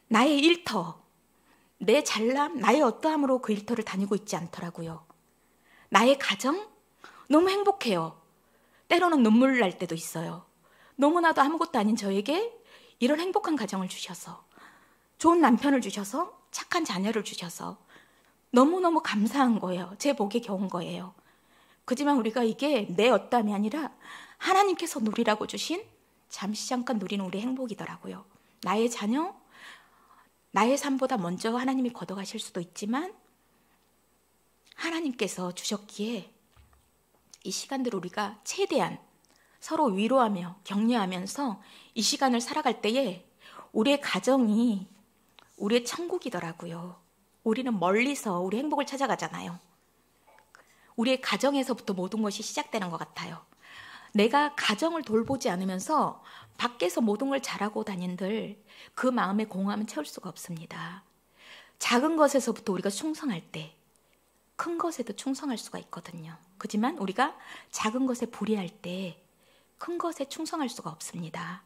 나의 일터, 내 잘남, 나의 어떠함으로 그 일터를 다니고 있지 않더라고요. 나의 가정, 너무 행복해요. 때로는 눈물 날 때도 있어요. 너무나도 아무것도 아닌 저에게 이런 행복한 가정을 주셔서, 좋은 남편을 주셔서, 착한 자녀를 주셔서 너무너무 감사한 거예요. 제 복에 겨운 거예요. 그지만 우리가 이게 내 어떠함이 아니라 하나님께서 누리라고 주신 잠시 잠깐 누리는 우리의 행복이더라고요. 나의 자녀, 나의 삶보다 먼저 하나님이 걷어가실 수도 있지만 하나님께서 주셨기에 이 시간들 우리가 최대한 서로 위로하며 격려하면서 이 시간을 살아갈 때에 우리의 가정이 우리의 천국이더라고요. 우리는 멀리서 우리 행복을 찾아가잖아요. 우리의 가정에서부터 모든 것이 시작되는 것 같아요. 내가 가정을 돌보지 않으면서 밖에서 모든 걸 잘하고 다닌들 그 마음의 공허함은 채울 수가 없습니다. 작은 것에서부터 우리가 충성할 때 큰 것에도 충성할 수가 있거든요. 그렇지만 우리가 작은 것에 불의할 때 큰 것에 충성할 수가 없습니다.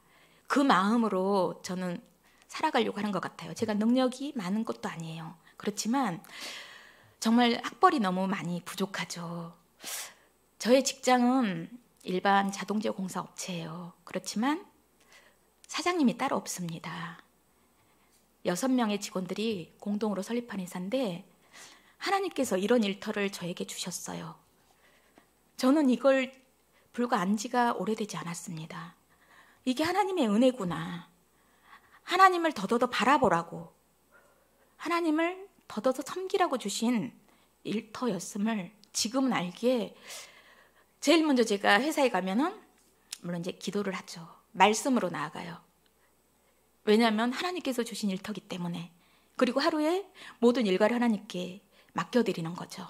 그 마음으로 저는 살아가려고 하는 것 같아요. 제가 능력이 많은 것도 아니에요. 그렇지만 정말 학벌이 너무 많이 부족하죠. 저의 직장은 일반 자동제어 공사 업체예요. 그렇지만 사장님이 따로 없습니다. 6명의 직원들이 공동으로 설립한 회사인데 하나님께서 이런 일터를 저에게 주셨어요. 저는 이걸 불과 안 지가 오래되지 않았습니다. 이게 하나님의 은혜구나. 하나님을 더더더 바라보라고, 하나님을 더더더 섬기라고 주신 일터였음을 지금은 알기에 제일 먼저 제가 회사에 가면은 물론 이제 기도를 하죠. 말씀으로 나아가요. 왜냐하면 하나님께서 주신 일터기 때문에. 그리고 하루에 모든 일과를 하나님께 맡겨드리는 거죠.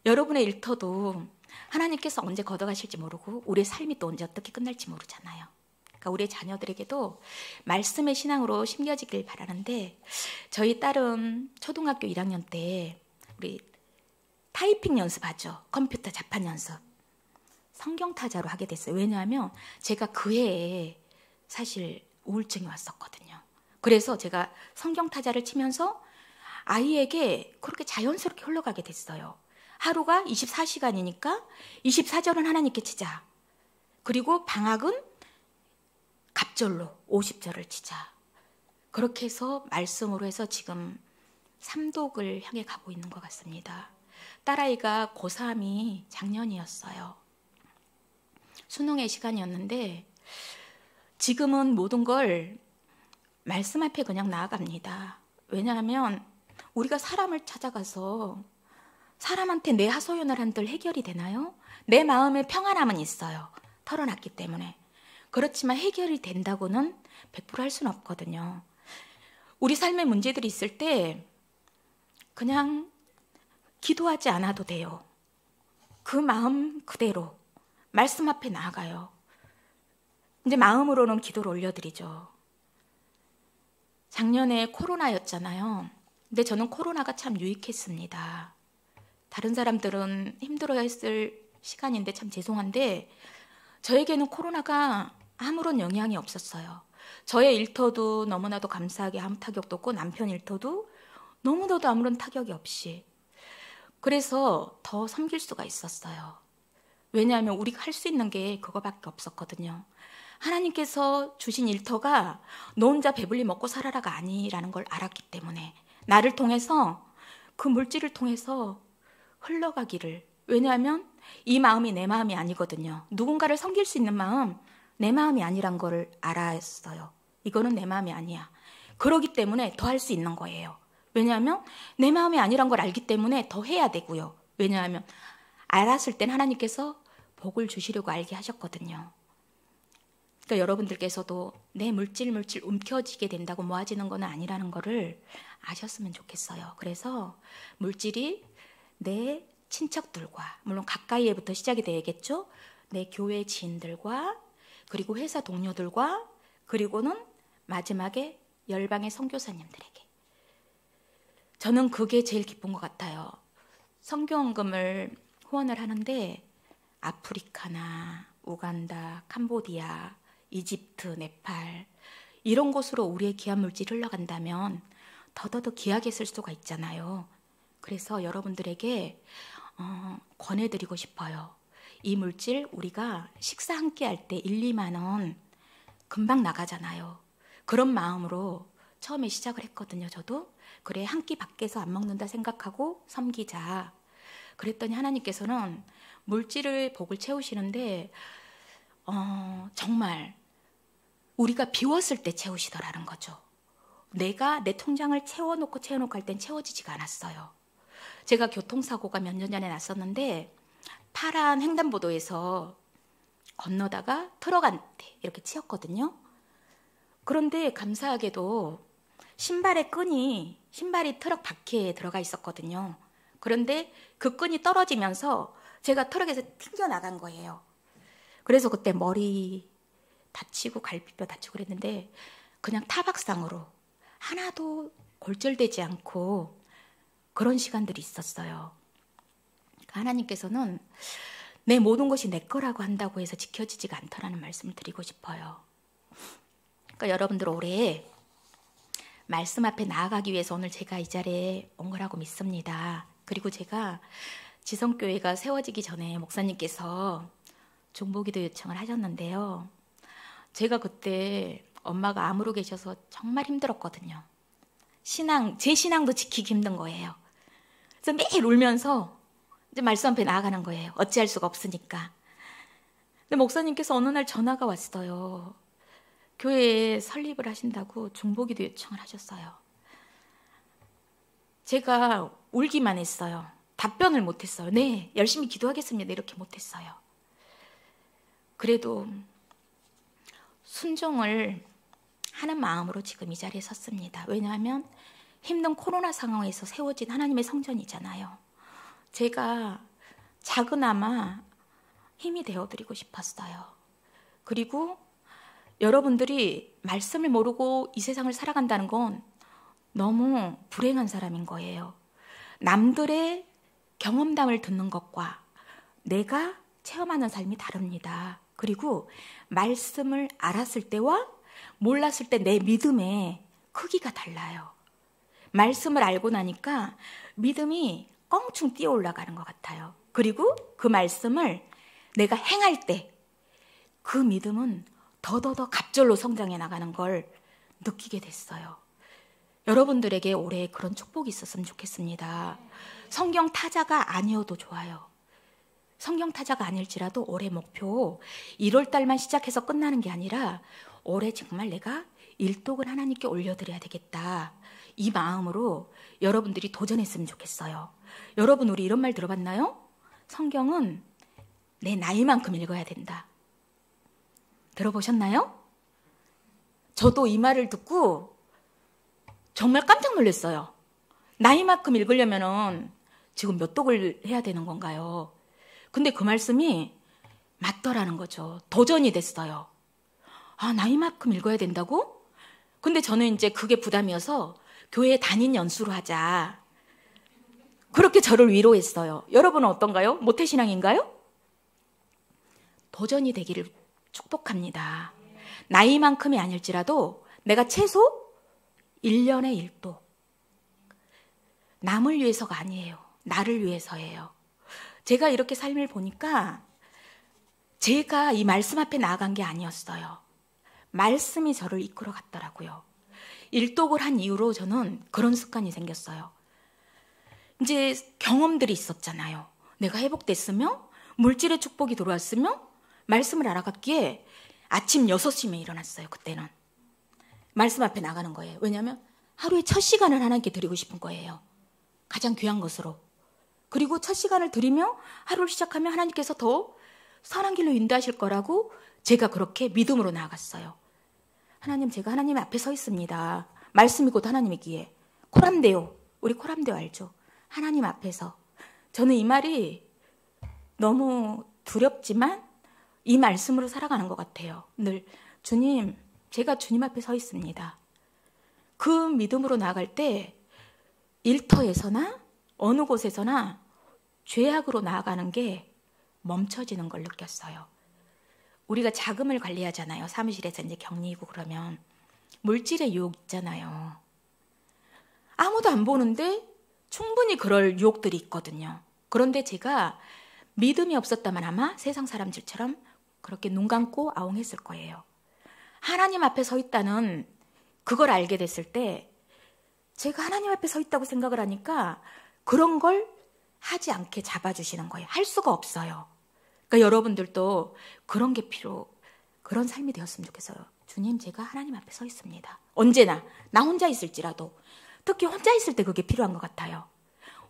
여러분의 일터도 하나님께서 언제 걷어가실지 모르고 우리의 삶이 또 언제 어떻게 끝날지 모르잖아요. 그러니까 우리의 자녀들에게도 말씀의 신앙으로 심겨지길 바라는데, 저희 딸은 초등학교 1학년 때 우리 타이핑 연습하죠. 컴퓨터 자판 연습. 성경타자로 하게 됐어요. 왜냐하면 제가 그 해에 사실 우울증이 왔었거든요. 그래서 제가 성경타자를 치면서 아이에게 그렇게 자연스럽게 흘러가게 됐어요. 하루가 24시간이니까 24절은 하나님께 치자. 그리고 방학은 갑절로 50절을 치자. 그렇게 해서 말씀으로 해서 지금 삼독을 향해 가고 있는 것 같습니다. 딸아이가 고3이 작년이었어요. 수능의 시간이었는데 지금은 모든 걸 말씀 앞에 그냥 나아갑니다. 왜냐하면 우리가 사람을 찾아가서 사람한테 내 하소연을 한들 해결이 되나요? 내 마음에 평안함은 있어요. 털어놨기 때문에. 그렇지만 해결이 된다고는 100%할 수는 없거든요. 우리 삶의 문제들이 있을 때 그냥 기도하지 않아도 돼요. 그 마음 그대로 말씀 앞에 나아가요. 이제 마음으로는 기도를 올려드리죠. 작년에 코로나였잖아요. 근데 저는 코로나가 참 유익했습니다. 다른 사람들은 힘들어했을 시간인데 참 죄송한데 저에게는 코로나가 아무런 영향이 없었어요. 저의 일터도 너무나도 감사하게 아무 타격도 없고 남편 일터도 너무나도 아무런 타격이 없이 그래서 더 섬길 수가 있었어요. 왜냐하면 우리가 할 수 있는 게 그거밖에 없었거든요. 하나님께서 주신 일터가 너 혼자 배불리 먹고 살아라가 아니라는 걸 알았기 때문에 나를 통해서 그 물질을 통해서 흘러가기를 왜냐하면 이 마음이 내 마음이 아니거든요. 누군가를 섬길 수 있는 마음 내 마음이 아니란 걸 알았어요. 이거는 내 마음이 아니야. 그러기 때문에 더 할 수 있는 거예요. 왜냐하면 내 마음이 아니란 걸 알기 때문에 더 해야 되고요. 왜냐하면 알았을 땐 하나님께서 복을 주시려고 알게 하셨거든요. 그러니까 여러분들께서도 내 물질 움켜쥐게 된다고 모아지는 건 아니라는 거를 아셨으면 좋겠어요. 그래서 물질이 내 친척들과 물론 가까이에부터 시작이 되겠죠. 내 교회 지인들과 그리고 회사 동료들과 그리고는 마지막에 열방의 선교사님들에게 저는 그게 제일 기쁜 것 같아요. 선교헌금을 후원을 하는데 아프리카나 우간다, 캄보디아, 이집트, 네팔 이런 곳으로 우리의 귀한 물질이 흘러간다면 더더더 귀하게 쓸 수가 있잖아요. 그래서 여러분들에게 권해드리고 싶어요. 이 물질 우리가 식사 함께 할 때 1, 2만 원 금방 나가잖아요. 그런 마음으로 처음에 시작을 했거든요. 저도 그래 한 끼 밖에서 안 먹는다 생각하고 섬기자. 그랬더니 하나님께서는 물질을 복을 채우시는데 정말 우리가 비웠을 때 채우시더라는 거죠. 내가 내 통장을 채워놓고 할 땐 채워지지가 않았어요. 제가 교통사고가 몇 년 전에 났었는데 파란 횡단보도에서 건너다가 트럭한테 이렇게 치였거든요. 그런데 감사하게도 신발이 트럭 바퀴에 들어가 있었거든요. 그런데 그 끈이 떨어지면서 제가 트럭에서 튕겨나간 거예요. 그래서 그때 머리 다치고 갈비뼈 다치고 그랬는데 그냥 타박상으로 하나도 골절되지 않고 그런 시간들이 있었어요. 하나님께서는 내 모든 것이 내 거라고 한다고 해서 지켜지지가 않다라는 말씀을 드리고 싶어요. 그러니까 여러분들 올해 말씀 앞에 나아가기 위해서 오늘 제가 이 자리에 온 거라고 믿습니다. 그리고 제가 지성교회가 세워지기 전에 목사님께서 중보기도 요청을 하셨는데요. 제가 그때 엄마가 암으로 계셔서 정말 힘들었거든요. 제 신앙도 지키기 힘든 거예요. 그래서 매일 울면서 이제 말씀 앞에 나아가는 거예요. 어찌할 수가 없으니까. 근데 목사님께서 어느 날 전화가 왔어요. 교회에 설립을 하신다고 중보기도 요청을 하셨어요. 제가 울기만 했어요. 답변을 못했어요. 네, 열심히 기도하겠습니다. 이렇게 못했어요. 그래도 순종을 하는 마음으로 지금 이 자리에 섰습니다. 왜냐하면 힘든 코로나 상황에서 세워진 하나님의 성전이잖아요. 제가 작은아마 힘이 되어드리고 싶었어요. 그리고 여러분들이 말씀을 모르고 이 세상을 살아간다는 건 너무 불행한 사람인 거예요. 남들의 경험담을 듣는 것과 내가 체험하는 삶이 다릅니다. 그리고 말씀을 알았을 때와 몰랐을 때 내 믿음의 크기가 달라요. 말씀을 알고 나니까 믿음이 껑충 뛰어 올라가는 것 같아요. 그리고 그 말씀을 내가 행할 때 그 믿음은 더더더 갑절로 성장해 나가는 걸 느끼게 됐어요. 여러분들에게 올해 그런 축복이 있었으면 좋겠습니다. 성경 타자가 아니어도 좋아요. 성경 타자가 아닐지라도 올해 목표 1월 달만 시작해서 끝나는 게 아니라 올해 정말 내가 일독을 하나님께 올려드려야 되겠다. 이 마음으로 여러분들이 도전했으면 좋겠어요. 여러분 우리 이런 말 들어봤나요? 성경은 내 나이만큼 읽어야 된다. 들어보셨나요? 저도 이 말을 듣고 정말 깜짝 놀랐어요. 나이만큼 읽으려면은 지금 몇 독을 해야 되는 건가요? 근데 그 말씀이 맞더라는 거죠. 도전이 됐어요. 아, 나이만큼 읽어야 된다고? 근데 저는 이제 그게 부담이어서 교회 단인 연수로 하자. 그렇게 저를 위로했어요. 여러분은 어떤가요? 모태신앙인가요? 도전이 되기를 축복합니다. 나이만큼이 아닐지라도 내가 최소 1년에 1독. 남을 위해서가 아니에요. 나를 위해서예요. 제가 이렇게 삶을 보니까 제가 이 말씀 앞에 나아간 게 아니었어요. 말씀이 저를 이끌어 갔더라고요. 1독을 한 이후로 저는 그런 습관이 생겼어요. 이제 경험들이 있었잖아요. 내가 회복됐으며 물질의 축복이 들어왔으며 말씀을 알아갔기에 아침 6시면 일어났어요. 그때는. 말씀 앞에 나가는 거예요. 왜냐하면 하루에 첫 시간을 하나님께 드리고 싶은 거예요. 가장 귀한 것으로. 그리고 첫 시간을 드리며 하루를 시작하면 하나님께서 더 선한 길로 인도하실 거라고 제가 그렇게 믿음으로 나아갔어요. 하나님, 제가 하나님 앞에 서 있습니다. 말씀이 곧 하나님이기에. 코람데오, 우리 코람데오 알죠? 하나님 앞에서. 저는 이 말이 너무 두렵지만 이 말씀으로 살아가는 것 같아요. 늘 주님, 제가 주님 앞에 서 있습니다. 그 믿음으로 나아갈 때 일터에서나 어느 곳에서나 죄악으로 나아가는 게 멈춰지는 걸 느꼈어요. 우리가 자금을 관리하잖아요. 사무실에서 이제 격리이고 그러면 물질의 유혹 있잖아요. 아무도 안 보는데 충분히 그럴 유혹들이 있거든요. 그런데 제가 믿음이 없었다면 아마 세상 사람들처럼 그렇게 눈 감고 아웅했을 거예요. 하나님 앞에 서 있다는 그걸 알게 됐을 때 제가 하나님 앞에 서 있다고 생각을 하니까 그런 걸 하지 않게 잡아주시는 거예요. 할 수가 없어요. 그러니까 여러분들도 그런 게 그런 삶이 되었으면 좋겠어요. 주님, 제가 하나님 앞에 서 있습니다. 언제나 나 혼자 있을지라도 특히 혼자 있을 때 그게 필요한 것 같아요.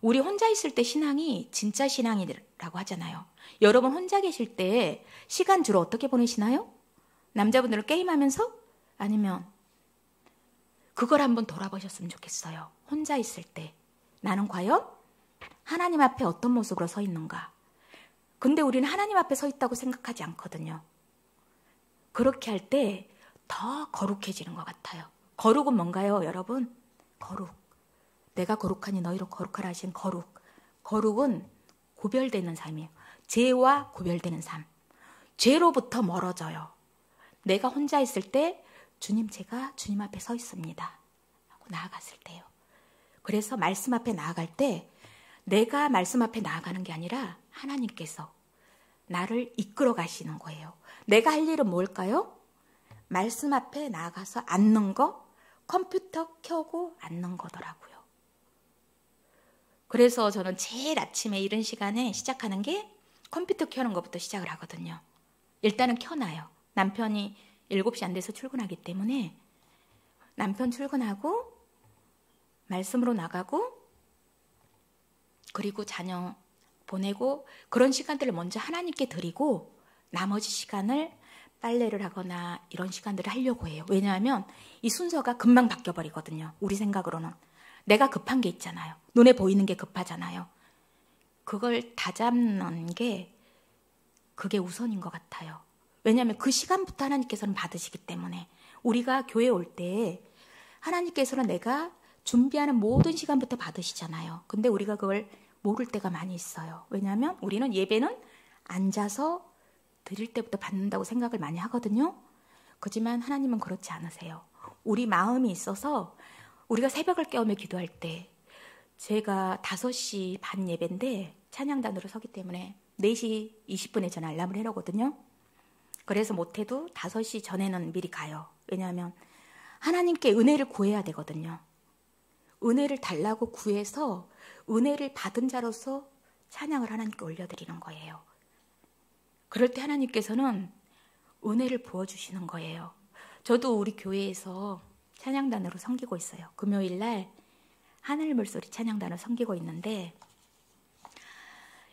우리 혼자 있을 때 신앙이 진짜 신앙이라고 하잖아요. 여러분 혼자 계실 때 시간 주로 어떻게 보내시나요? 남자분들은 게임하면서? 아니면 그걸 한번 돌아보셨으면 좋겠어요. 혼자 있을 때 나는 과연 하나님 앞에 어떤 모습으로 서 있는가? 근데 우리는 하나님 앞에 서 있다고 생각하지 않거든요. 그렇게 할 때 더 거룩해지는 것 같아요. 거룩은 뭔가요, 여러분? 거룩. 내가 거룩하니 너희로 거룩하라 하신 거룩. 거룩은 구별되는 삶이에요. 죄와 구별되는 삶. 죄로부터 멀어져요. 내가 혼자 있을 때 주님, 제가 주님 앞에 서 있습니다 하고 나아갔을 때요. 그래서 말씀 앞에 나아갈 때 내가 말씀 앞에 나아가는 게 아니라 하나님께서 나를 이끌어 가시는 거예요. 내가 할 일은 뭘까요? 말씀 앞에 나아가서 앉는 거, 컴퓨터 켜고 앉는 거더라고요. 그래서 저는 제일 아침에 이른 시간에 시작하는 게 컴퓨터 켜는 것부터 시작을 하거든요. 일단은 켜놔요. 남편이 7시 안 돼서 출근하기 때문에 남편 출근하고 말씀으로 나가고 그리고 자녀 보내고 그런 시간들을 먼저 하나님께 드리고 나머지 시간을 빨래를 하거나 이런 시간들을 하려고 해요. 왜냐하면 이 순서가 금방 바뀌어버리거든요. 우리 생각으로는. 내가 급한 게 있잖아요. 눈에 보이는 게 급하잖아요. 그걸 다잡는 게 그게 우선인 것 같아요. 왜냐하면 그 시간부터 하나님께서는 받으시기 때문에 우리가 교회에 올 때 하나님께서는 내가 준비하는 모든 시간부터 받으시잖아요. 근데 우리가 그걸 모를 때가 많이 있어요. 왜냐하면 우리는 예배는 앉아서 드릴 때부터 받는다고 생각을 많이 하거든요. 그렇지만 하나님은 그렇지 않으세요. 우리 마음이 있어서 우리가 새벽을 깨우며 기도할 때 제가 5시 반 예배인데 찬양단으로 서기 때문에 4시 20분에 저는 알람을 해놓거든요. 그래서 못해도 5시 전에는 미리 가요. 왜냐하면 하나님께 은혜를 구해야 되거든요. 은혜를 달라고 구해서 은혜를 받은 자로서 찬양을 하나님께 올려드리는 거예요. 그럴 때 하나님께서는 은혜를 부어주시는 거예요. 저도 우리 교회에서 찬양단으로 섬기고 있어요. 금요일 날 하늘 물소리 찬양단을 섬기고 있는데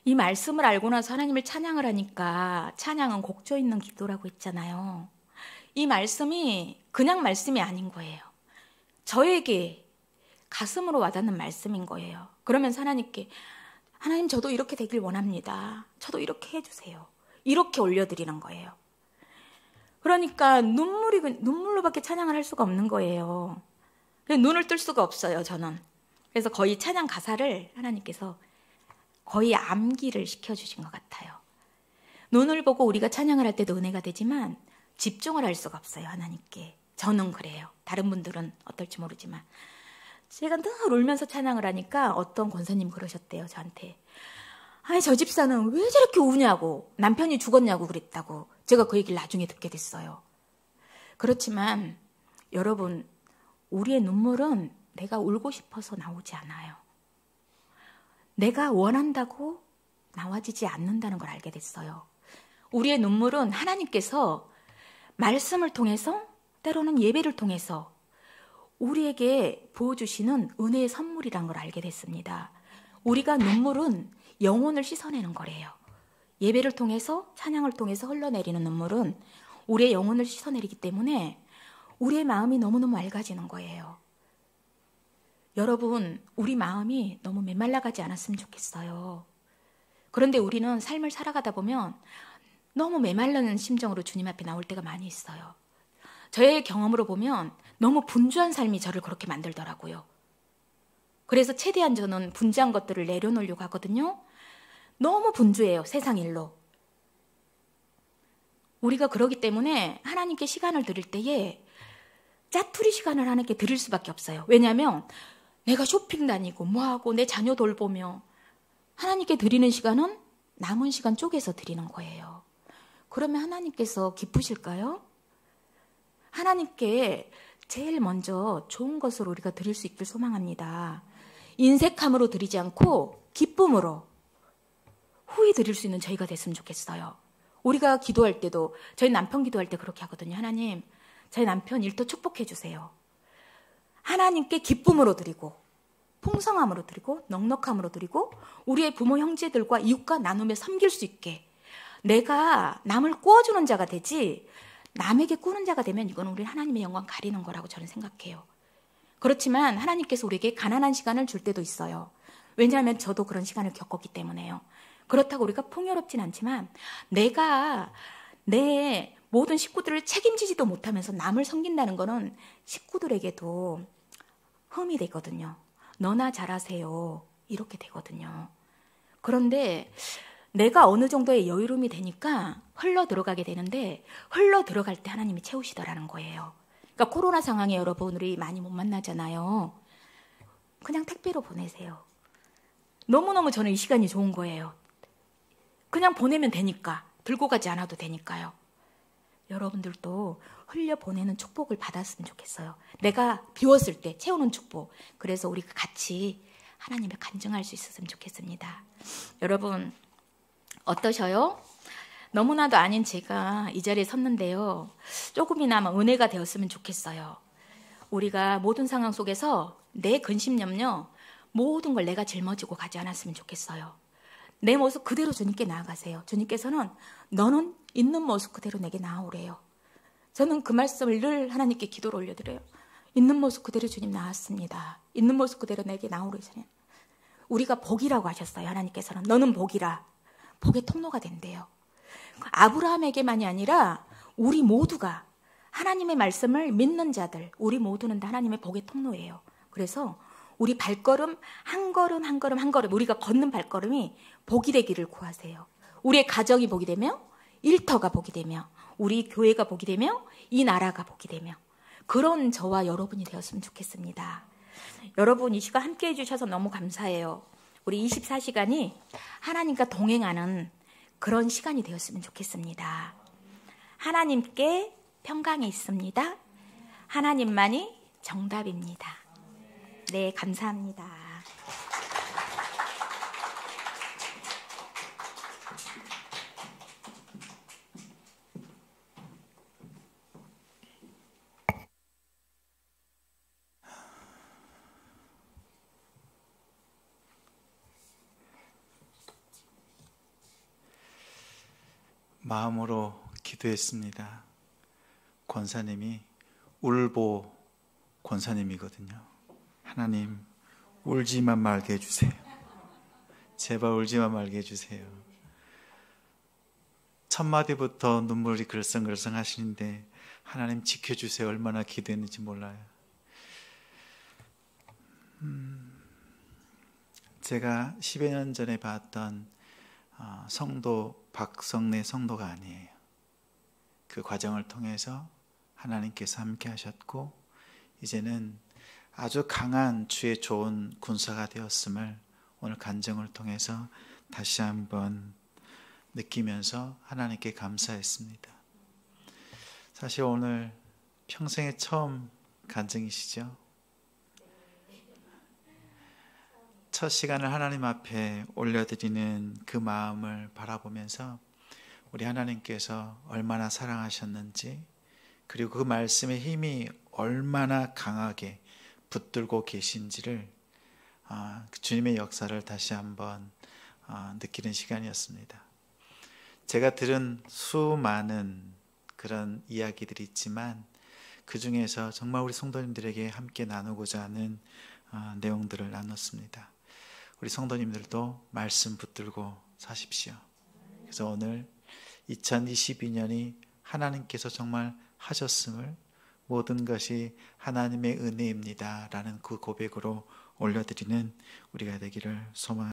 이 말씀을 알고 나서 하나님을 찬양을 하니까 찬양은 곡조 있는 기도라고 했잖아요. 이 말씀이 그냥 말씀이 아닌 거예요. 저에게 가슴으로 와닿는 말씀인 거예요. 그러면서 하나님께 하나님 저도 이렇게 되길 원합니다. 저도 이렇게 해주세요. 이렇게 올려드리는 거예요. 그러니까 눈물로밖에 찬양을 할 수가 없는 거예요. 눈을 뜰 수가 없어요, 저는. 그래서 거의 찬양 가사를 하나님께서 거의 암기를 시켜주신 것 같아요. 눈을 보고 우리가 찬양을 할 때도 은혜가 되지만 집중을 할 수가 없어요, 하나님께. 저는 그래요. 다른 분들은 어떨지 모르지만. 제가 늘 울면서 찬양을 하니까 어떤 권사님 그러셨대요, 저한테. 아니, 저 집사는 왜 저렇게 우냐고, 남편이 죽었냐고 그랬다고. 제가 그 얘기를 나중에 듣게 됐어요. 그렇지만 여러분, 우리의 눈물은 내가 울고 싶어서 나오지 않아요. 내가 원한다고 나와지지 않는다는 걸 알게 됐어요. 우리의 눈물은 하나님께서 말씀을 통해서, 때로는 예배를 통해서 우리에게 부어주시는 은혜의 선물이란 걸 알게 됐습니다. 우리가 눈물은 영혼을 씻어내는 거래요. 예배를 통해서, 찬양을 통해서 흘러내리는 눈물은 우리의 영혼을 씻어내리기 때문에 우리의 마음이 너무너무 맑아지는 거예요. 여러분, 우리 마음이 너무 메말라가지 않았으면 좋겠어요. 그런데 우리는 삶을 살아가다 보면 너무 메말라는 심정으로 주님 앞에 나올 때가 많이 있어요. 저의 경험으로 보면 너무 분주한 삶이 저를 그렇게 만들더라고요. 그래서 최대한 저는 분주한 것들을 내려놓으려고 하거든요. 너무 분주해요, 세상 일로. 우리가 그러기 때문에 하나님께 시간을 드릴 때에 짜투리 시간을 하나님께 드릴 수밖에 없어요. 왜냐하면 내가 쇼핑 다니고 뭐하고 내 자녀 돌보며 하나님께 드리는 시간은 남은 시간 쪼개서 드리는 거예요. 그러면 하나님께서 기쁘실까요? 하나님께 제일 먼저 좋은 것으로 우리가 드릴 수 있길 소망합니다. 인색함으로 드리지 않고 기쁨으로 후히 드릴 수 있는 저희가 됐으면 좋겠어요. 우리가 기도할 때도, 저희 남편 기도할 때 그렇게 하거든요. 하나님, 저희 남편 일터 축복해 주세요. 하나님께 기쁨으로 드리고, 풍성함으로 드리고, 넉넉함으로 드리고, 우리의 부모 형제들과 이웃과 나누며 섬길 수 있게 내가 남을 꾸어주는 자가 되지, 남에게 꾸는 자가 되면 이건 우리 하나님의 영광 가리는 거라고 저는 생각해요. 그렇지만 하나님께서 우리에게 가난한 시간을 줄 때도 있어요. 왜냐하면 저도 그런 시간을 겪었기 때문에요. 그렇다고 우리가 풍요롭진 않지만 내가 내 모든 식구들을 책임지지도 못하면서 남을 섬긴다는 거는 식구들에게도 흠이 되거든요. 너나 잘하세요. 이렇게 되거든요. 그런데 내가 어느 정도의 여유로움이 되니까 흘러 들어가게 되는데, 흘러 들어갈 때 하나님이 채우시더라는 거예요. 그러니까 코로나 상황에 여러분 우리 많이 못 만나잖아요. 그냥 택배로 보내세요. 너무너무 저는 이 시간이 좋은 거예요. 그냥 보내면 되니까, 들고 가지 않아도 되니까요. 여러분들도 흘려 보내는 축복을 받았으면 좋겠어요. 내가 비웠을 때 채우는 축복. 그래서 우리가 같이 하나님을 간증할 수 있었으면 좋겠습니다. 여러분 어떠셔요? 너무나도 아닌 제가 이 자리에 섰는데요. 조금이나마 은혜가 되었으면 좋겠어요. 우리가 모든 상황 속에서 내 근심 염려 모든 걸 내가 짊어지고 가지 않았으면 좋겠어요. 내 모습 그대로 주님께 나아가세요. 주님께서는 너는 있는 모습 그대로 내게 나아오래요. 저는 그 말씀을 늘 하나님께 기도를 올려드려요. 있는 모습 그대로 주님 나왔습니다. 있는 모습 그대로 내게 나오래요. 우리가 복이라고 하셨어요. 하나님께서는 너는 복이라. 복의 통로가 된대요. 아브라함에게만이 아니라 우리 모두가 하나님의 말씀을 믿는 자들, 우리 모두는 다 하나님의 복의 통로예요. 그래서 우리 발걸음 한 걸음 한 걸음 한 걸음 우리가 걷는 발걸음이 복이 되기를 구하세요. 우리의 가정이 복이 되며 일터가 복이 되며 우리 교회가 복이 되며 이 나라가 복이 되며 그런 저와 여러분이 되었으면 좋겠습니다. 여러분 이 시간 함께해 주셔서 너무 감사해요. 우리 24시간이 하나님과 동행하는 그런 시간이 되었으면 좋겠습니다. 하나님께 평강이 있습니다. 하나님만이 정답입니다. 네, 감사합니다. 마음으로 기도했습니다. 권사님이 울보 권사님이거든요. 하나님, 울지만 말게 해주세요. 제발 울지만 말게 해주세요. 첫 마디부터 눈물이 글썽글썽 하시는데 하나님 지켜주세요. 얼마나 기도했는지 몰라요. 제가 10여 년 전에 봤던 성도 박성래 성도가 아니에요. 그 과정을 통해서 하나님께서 함께 하셨고 이제는 아주 강한 주의 좋은 군사가 되었음을 오늘 간증을 통해서 다시 한번 느끼면서 하나님께 감사했습니다. 사실 오늘 평생에 처음 간증이시죠? 첫 시간을 하나님 앞에 올려드리는 그 마음을 바라보면서 우리 하나님께서 얼마나 사랑하셨는지, 그리고 그 말씀의 힘이 얼마나 강하게 붙들고 계신지를 주님의 역사를 다시 한번 느끼는 시간이었습니다. 제가 들은 수많은 그런 이야기들이 있지만 그 중에서 정말 우리 성도님들에게 함께 나누고자 하는 내용들을 나눴습니다. 우리 성도님들도 말씀 붙들고 사십시오. 그래서 오늘 2022년이 하나님께서 정말 하셨음을, 모든 것이 하나님의 은혜입니다 라는 그 고백으로 올려드리는 우리가 되기를 소망합니다.